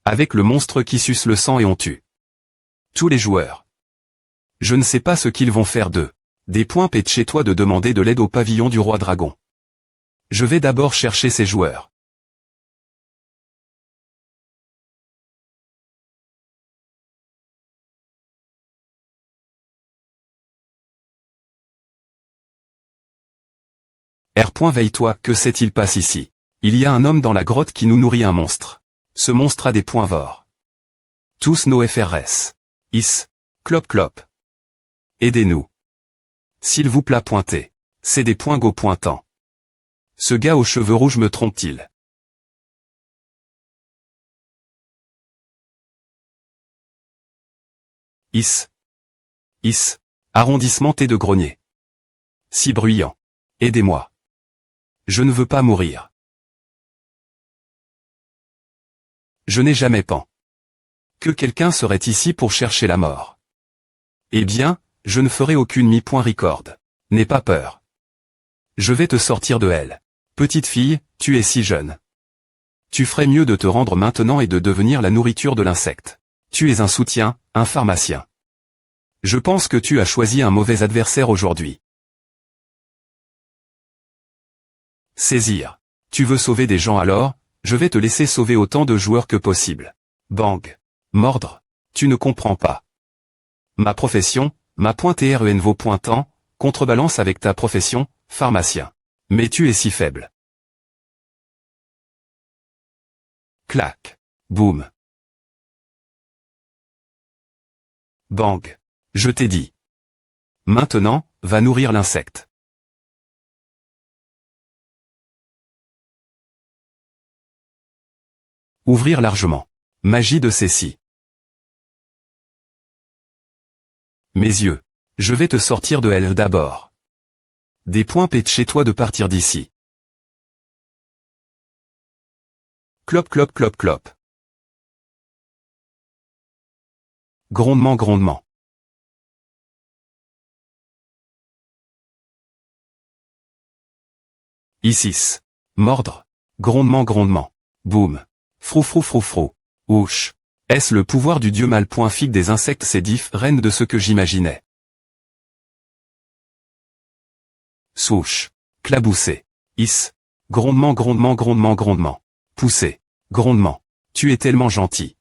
Avec le monstre qui suce le sang et on tue tous les joueurs. Je ne sais pas ce qu'ils vont faire d'eux. Des points paix de chez toi de demander de l'aide au pavillon du roi dragon. Je vais d'abord chercher ces joueurs. R. Veille-toi, que s'est-il passe ici? Il y a un homme dans la grotte qui nous nourrit un monstre. Ce monstre a des points vor. Tous nos FRS. Is. Clop clop. Aidez-nous. S'il vous plaît pointez. C'est des points go pointants. Ce gars aux cheveux rouges me trompe-t-il? Is. Is. Arrondissement T de grenier. Si bruyant. Aidez-moi. Je ne veux pas mourir. Je n'ai jamais pen. Que quelqu'un serait ici pour chercher la mort. Eh bien, je ne ferai aucune mi-record. N'aie pas peur. Je vais te sortir de elle. Petite fille, tu es si jeune. Tu ferais mieux de te rendre maintenant et de devenir la nourriture de l'insecte. Tu es un soutien, un pharmacien. Je pense que tu as choisi un mauvais adversaire aujourd'hui. Saisir. Tu veux sauver des gens alors, je vais te laisser sauver autant de joueurs que possible. Bang. Mordre. Tu ne comprends pas. Ma profession, ma .tren vaut pointant, contrebalance avec ta profession, pharmacien. Mais tu es si faible. Clac. Boum. Bang. Je t'ai dit. Maintenant, va nourrir l'insecte. Ouvrir largement. Magie de Cécie. Mes yeux. Je vais te sortir de elle d'abord. Des points pètent chez toi de partir d'ici. Clop clop clop clop. Grondement grondement. Isis. Mordre. Grondement grondement. Boum. Frou frou frou frou. Ouch. Est-ce le pouvoir du dieu mal point figue des insectes sédif, reine de ce que j'imaginais. Souche. Claboussé. Is. Grondement grondement grondement grondement. Poussé. Grondement. Tu es tellement gentil.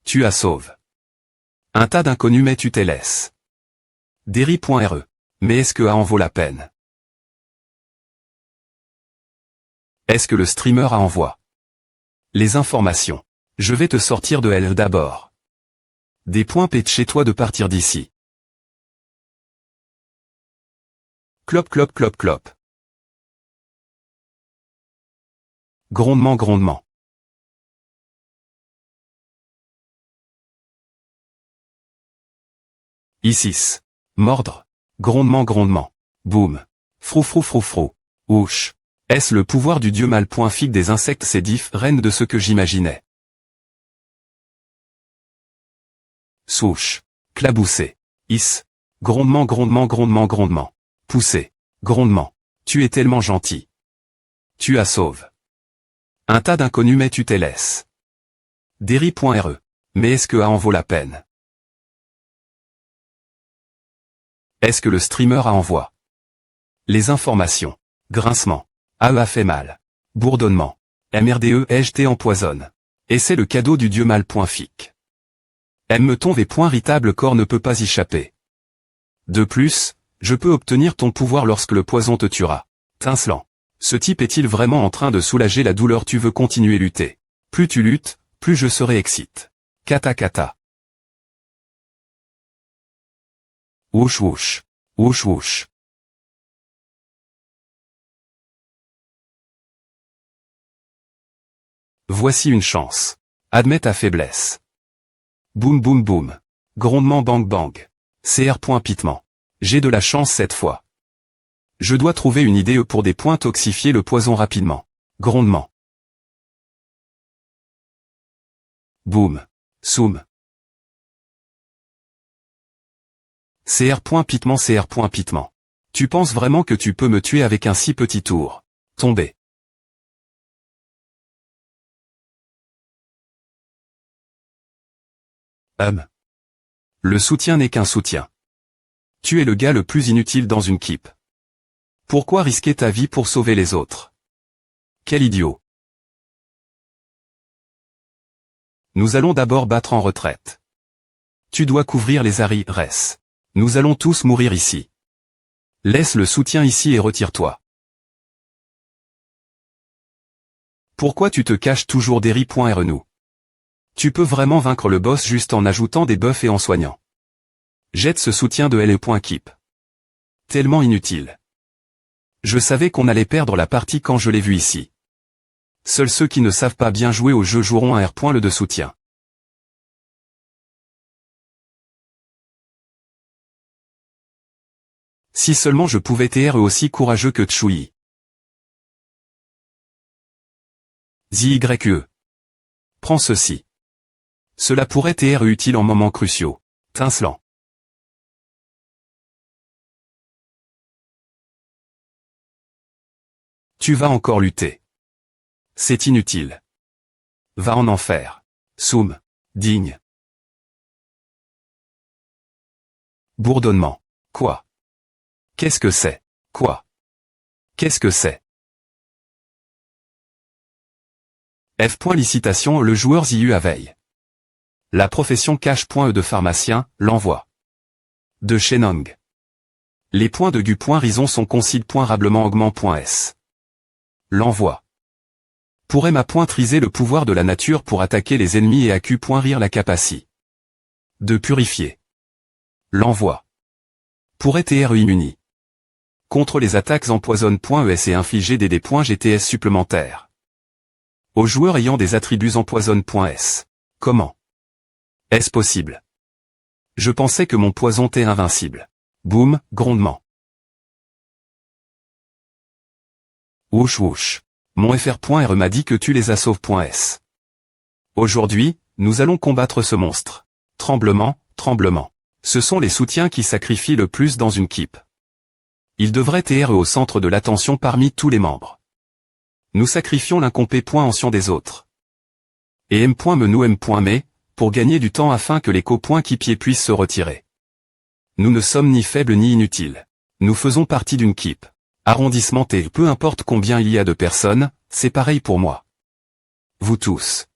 Tu as sauve. Un tas d'inconnus mais tu t'es laisses. Derry.re. Mais est-ce que en vaut la peine? Est-ce que le streamer a envoie? Les informations. Je vais te sortir de elle d'abord. Des points pètent chez toi de partir d'ici. Clop clop clop clop. Grondement grondement. Isis. Mordre. Grondement grondement. Boum. Frou frou frou frou. Ouch. Est-ce le pouvoir du dieu mal point figue des insectes sédif, reine de ce que j'imaginais. Souche. Claboussé. Is. Grondement grondement grondement grondement. Poussé. Grondement. Tu es tellement gentil. Tu as sauve. Un tas d'inconnus mais tu t'es laisses. Derry.re. Mais est-ce que en vaut la peine? Est-ce que le streamer a envoie? Les informations. Grincement. AEA fait mal. Bourdonnement. MRDE EGT empoisonne. Et c'est le cadeau du dieu mal point fic. M-ton et point ritable corps ne peut pas y échapper. De plus, je peux obtenir ton pouvoir lorsque le poison te tuera. Tincelant. Ce type est-il vraiment en train de soulager la douleur? Tu veux continuer lutter. Plus tu luttes, plus je serai excite. Kata kata. Wouch wouch. Wouch wouch. Voici une chance. Admets ta faiblesse. Boum boum boum. Grondement bang bang. CR. Pitement. J'ai de la chance cette fois. Je dois trouver une idée pour des points toxifier le poison rapidement. Grondement. Boum. Soum. CR. Pitement CR. Pitement. Tu penses vraiment que tu peux me tuer avec un si petit tour? Tombé. Le soutien n'est qu'un soutien. Tu es le gars le plus inutile dans une équipe. Pourquoi risquer ta vie pour sauver les autres? Quel idiot. Nous allons d'abord battre en retraite. Tu dois couvrir les Res. Nous allons tous mourir ici. Laisse le soutien ici et retire-toi. Pourquoi tu te caches toujours Derry.re nous? Tu peux vraiment vaincre le boss juste en ajoutant des buffs et en soignant. Jette ce soutien de LE.keep. Tellement inutile. Je savais qu'on allait perdre la partie quand je l'ai vu ici. Seuls ceux qui ne savent pas bien jouer au jeu joueront un R. Le de soutien. Si seulement je pouvais être aussi courageux que Tsui. ZYE. Prends ceci. Cela pourrait être utile en moments cruciaux. Tincelant. Tu vas encore lutter. C'est inutile. Va en enfer. Soum. Digne. Bourdonnement. Quoi? Qu'est-ce que c'est? Quoi? Qu'est-ce que c'est? F. Licitation. Le joueur y eut à veille. La profession cache.e de pharmacien, l'envoi. De Shenong. Les points de gu.rison sont concile.rablement augment.s. L'envoi. Pourrait ma pointriser le pouvoir de la nature pour attaquer les ennemis et à q.rire la capacité. De purifier. L'envoi. Pourrait tr immuni. Contre les attaques empoisonne.es et infliger des dés.gts supplémentaires. Aux joueurs ayant des attributs empoisonne.s. Comment? Est-ce possible? Je pensais que mon poison était invincible. Boum, grondement. Wouch wouch. Mon fr.re m'a dit que tu les as sauve.s. Aujourd'hui, nous allons combattre ce monstre. Tremblement, tremblement. Ce sont les soutiens qui sacrifient le plus dans une équipe. Ils devraient être au centre de l'attention parmi tous les membres. Nous sacrifions l'incompé.ancien des autres. Et m.me pour gagner du temps afin que les coéquipiers puissent se retirer. Nous ne sommes ni faibles ni inutiles. Nous faisons partie d'une équipe. Arrondissement T. Peu importe combien il y a de personnes, c'est pareil pour moi. Vous tous.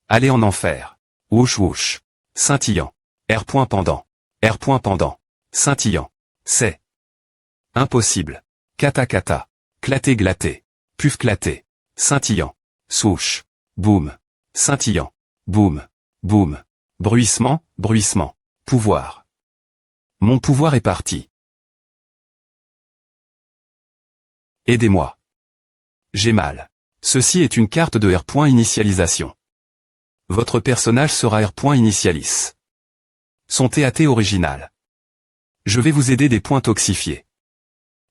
Allez en enfer. Wouch wouch. Scintillant. R. Pendant. R. Pendant. Scintillant. C'est. Impossible. Kata kata. Claté glaté. Puf claté. Scintillant. Souche. Boum. Scintillant. Boum. Boum. Bruissement, bruissement. Pouvoir. Mon pouvoir est parti. Aidez-moi. J'ai mal. Ceci est une carte de R. Initialisation. Votre personnage sera R. Initialis. Son TAT original. Je vais vous aider des points toxifiés.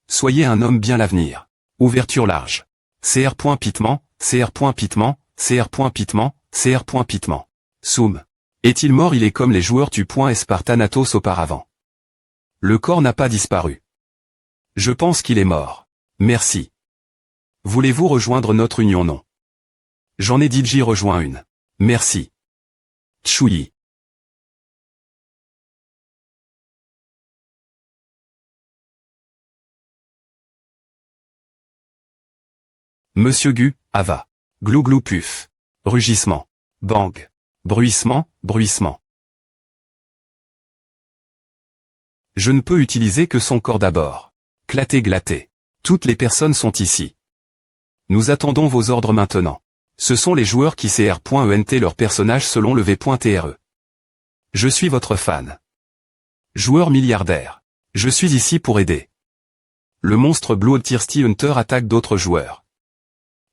Soyez un homme bien l'avenir. Ouverture large. CR. Pitement, CR. Pitement, CR. Pitement, CR. Pitement. Soum. Est-il mort? Il est comme les joueurs tu.Spartanatos auparavant. Le corps n'a pas disparu. Je pense qu'il est mort. Merci. Voulez-vous rejoindre notre union? Non. J'en ai dit j'y rejoins une. Merci. Tchouyi. Monsieur Gu, Ava. Glou glou puf. Rugissement. Bang. Bruissement, bruissement. Je ne peux utiliser que son corps d'abord. Claté glaté. Toutes les personnes sont ici. Nous attendons vos ordres maintenant. Ce sont les joueurs qui cr.ent leur personnage selon le v.tre. Je suis votre fan. Joueur milliardaire. Je suis ici pour aider. Le monstre Blood Thirsty Hunter attaque d'autres joueurs.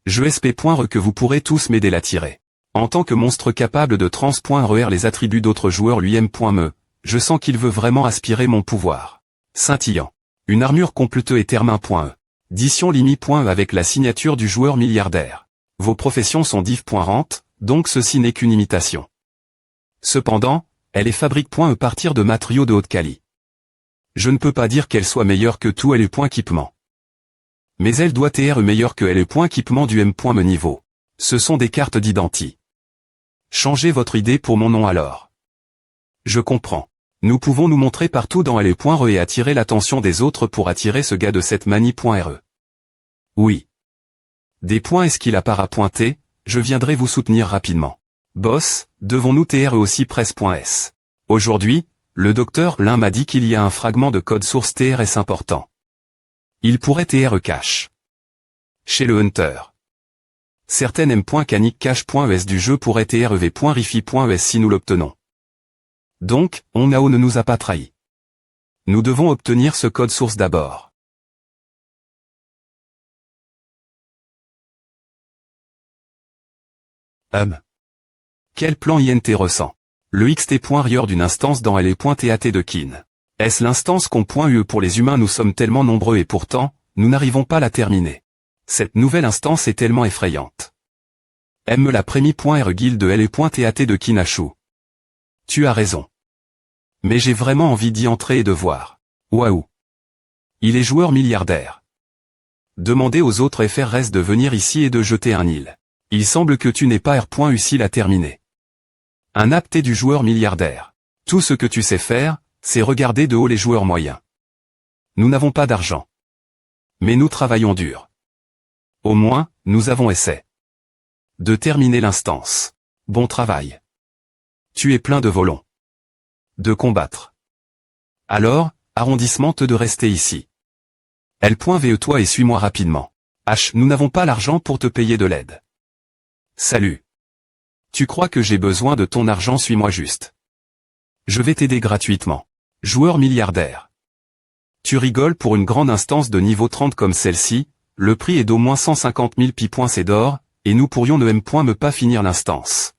Je sp.re que vous pourrez tous m'aider à tirer. En tant que monstre capable de trans.rer les attributs d'autres joueurs lui m.me, je sens qu'il veut vraiment aspirer mon pouvoir. Scintillant. Une armure complète et termin.e. Dition limi.e avec la signature du joueur milliardaire. Vos professions sont div.rente, donc ceci n'est qu'une imitation. Cependant, elle est fabrique.e partir de matériaux de haute qualité. Je ne peux pas dire qu'elle soit meilleure que tout L.équipement. Mais elle doit être meilleure que L.équipement du m.me niveau. Ce sont des cartes d'identité. Changez votre idée pour mon nom alors. Je comprends. Nous pouvons nous montrer partout dans L.re et attirer l'attention des autres pour attirer ce gars de cette manie.re. Oui. Des points est-ce qu'il a pas à pointer, je viendrai vous soutenir rapidement. Boss, devons-nous TR aussi presse.s. Aujourd'hui, le docteur Lin m'a dit qu'il y a un fragment de code source TRS important. Il pourrait TR cache. Chez le Hunter. Certaines m.canic cache.es du jeu pourraient trv.rifi.es si nous l'obtenons. Donc, Nao ne nous a pas trahis. Nous devons obtenir ce code source d'abord. Quel plan INT ressent? Le xt.rieur d'une instance dans L.tat de kin. Est-ce l'instance qu'on.ue pour les humains? Nous sommes tellement nombreux et pourtant, nous n'arrivons pas à la terminer. Cette nouvelle instance est tellement effrayante. M la prémie.r guild de L.tat de Kinashu. Tu as raison. Mais j'ai vraiment envie d'y entrer et de voir. Waouh. Il est joueur milliardaire. Demandez aux autres FRS de venir ici et de jeter un île. Il semble que tu n'aies pas R. utile à terminer. Un apté du joueur milliardaire. Tout ce que tu sais faire, c'est regarder de haut les joueurs moyens. Nous n'avons pas d'argent. Mais nous travaillons dur. Au moins, nous avons essayé de terminer l'instance. Bon travail. Tu es plein de volons. De combattre. Alors, arrondissement te de rester ici. L.ve toi et suis-moi rapidement. H. Nous n'avons pas l'argent pour te payer de l'aide. Salut. Tu crois que j'ai besoin de ton argent, suis-moi juste. Je vais t'aider gratuitement. Joueur milliardaire. Tu rigoles pour une grande instance de niveau 30 comme celle-ci, le prix est d'au moins 150 000 pi. C'est d'or, et nous pourrions ne me pas finir l'instance.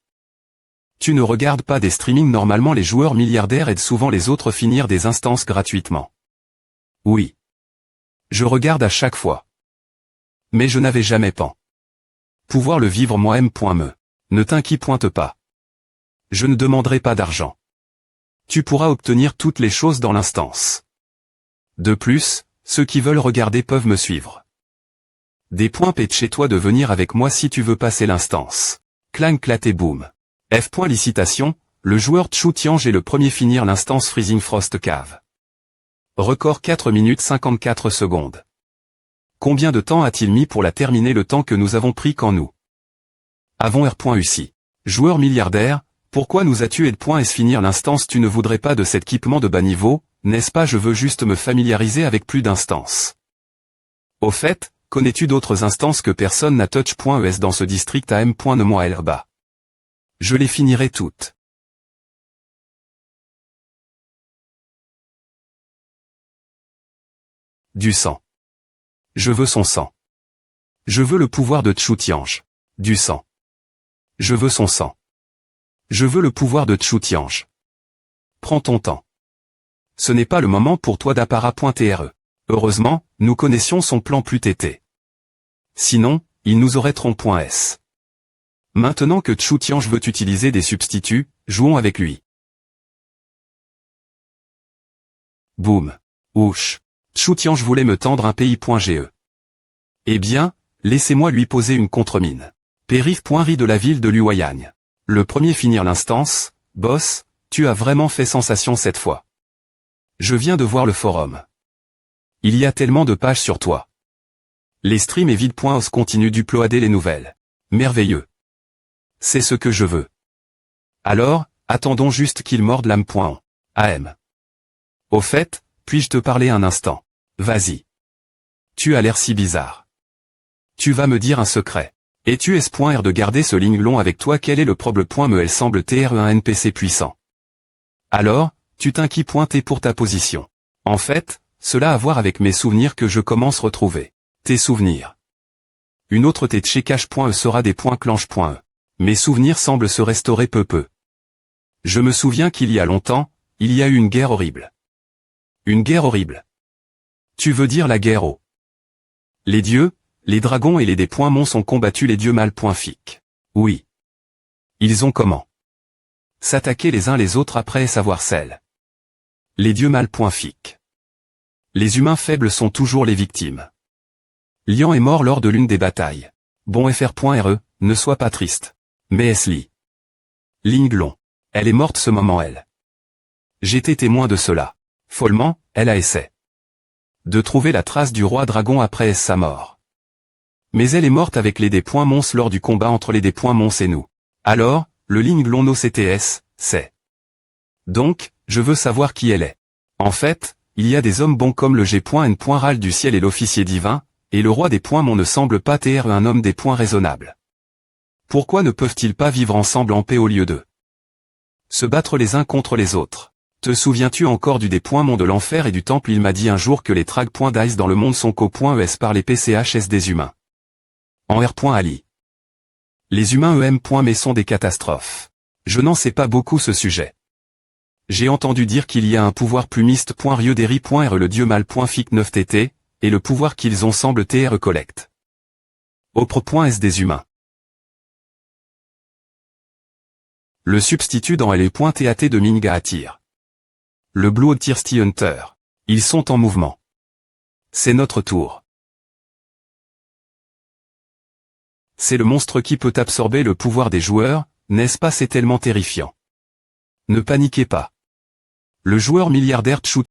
Tu ne regardes pas des streamings, normalement les joueurs milliardaires aident souvent les autres finir des instances gratuitement. Oui. Je regarde à chaque fois. Mais je n'avais jamais pouvoir le vivre moi-même. Ne t'inquiète pas. Je ne demanderai pas d'argent. Tu pourras obtenir toutes les choses dans l'instance. De plus, ceux qui veulent regarder peuvent me suivre. Des points paient chez toi de venir avec moi si tu veux passer l'instance. Clang clat et boum. F. Licitation, le joueur Chu Tiange est le premier finir l'instance Freezing Frost Cave. Record 4 minutes 54 secondes. Combien de temps a-t-il mis pour la terminer? Le temps que nous avons pris quand nous avons R.UC. Joueur milliardaire, pourquoi nous as-tu aide.s finir l'instance? Tu ne voudrais pas de cet équipement de bas niveau, n'est-ce pas? Je veux juste me familiariser avec plus d'instances. Au fait, connais-tu d'autres instances que personne n'a touch.es dans ce district AM. Ne moi bas. Je les finirai toutes. Du sang. Je veux son sang. Je veux le pouvoir de Chu Tiange. Du sang. Je veux son sang. Je veux le pouvoir de Chu Tiange. Prends ton temps. Ce n'est pas le moment pour toi d'appara.tre. Heureusement, nous connaissions son plan plus tété. Sinon, il nous aurait trompé.s. Maintenant que Chu Tiange veut utiliser des substituts, jouons avec lui. Boum. Ouch. Chu Tiange voulait me tendre un pays.ge. Eh bien, laissez-moi lui poser une contre-mine. Périph.ri de la ville de Luoyang. Le premier finir l'instance, boss, tu as vraiment fait sensation cette fois. Je viens de voir le forum. Il y a tellement de pages sur toi. Les streams et vide.os continuent d'uploader les nouvelles. Merveilleux. C'est ce que je veux. Alors, attendons juste qu'il morde l'âme.on. AM. Au fait, puis-je te parler un instant? Vas-y. Tu as l'air si bizarre. Tu vas me dire un secret. Es-tu S.R de garder ce ligne long avec toi? Quel est le problème? Elle semble TRE un NPC puissant. Alors, tu t'inquiètes pour ta position. En fait, cela a à voir avec mes souvenirs que je commence à retrouver. Tes souvenirs. Une autre tête chez cache.e sera des points clanche.e. Mes souvenirs semblent se restaurer peu. Je me souviens qu'il y a longtemps, il y a eu une guerre horrible. Une guerre horrible. Tu veux dire la guerre aux les dieux, les dragons et les dés.mons ont combattu les dieux mal.fic. Oui. Ils ont comment s'attaquer les uns les autres après savoir celle. Les dieux mal.fic. Les humains faibles sont toujours les victimes. Lian est mort lors de l'une des batailles. Bon fr.re, ne sois pas triste. Mais Esli. Linglon. Elle est morte ce moment elle. J'étais témoin de cela. Follement, elle a essayé de trouver la trace du roi dragon après sa mort. Mais elle est morte avec les dés.mons lors du combat entre les dés.mons et nous. Alors, le Linglon no CTS, c'est. Donc, je veux savoir qui elle est. En fait, il y a des hommes bons comme le G.N. Ral du ciel et l'officier divin, et le roi des.mons ne semble pas être un homme des points raisonnable. Pourquoi ne peuvent-ils pas vivre ensemble en paix au lieu de se battre les uns contre les autres? Te souviens-tu encore du dés.mons de l'enfer et du temple? Il m'a dit un jour que les trag.dice dans le monde sont qu'au.es par les PCHS des humains. En R.ali. Les humains mais sont des catastrophes. Je n'en sais pas beaucoup ce sujet. J'ai entendu dire qu'il y a un pouvoir plumiste.rioderi.re le dieu mal.fic 9tt, et le pouvoir qu'ils ont semble TR collecte. Opre.s des humains. Le substitut dans LE.TAT de Minga attire. Le Blue Thirsty Hunter. Ils sont en mouvement. C'est notre tour. C'est le monstre qui peut absorber le pouvoir des joueurs, n'est-ce pas? C'est tellement terrifiant. Ne paniquez pas. Le joueur milliardaire Tchou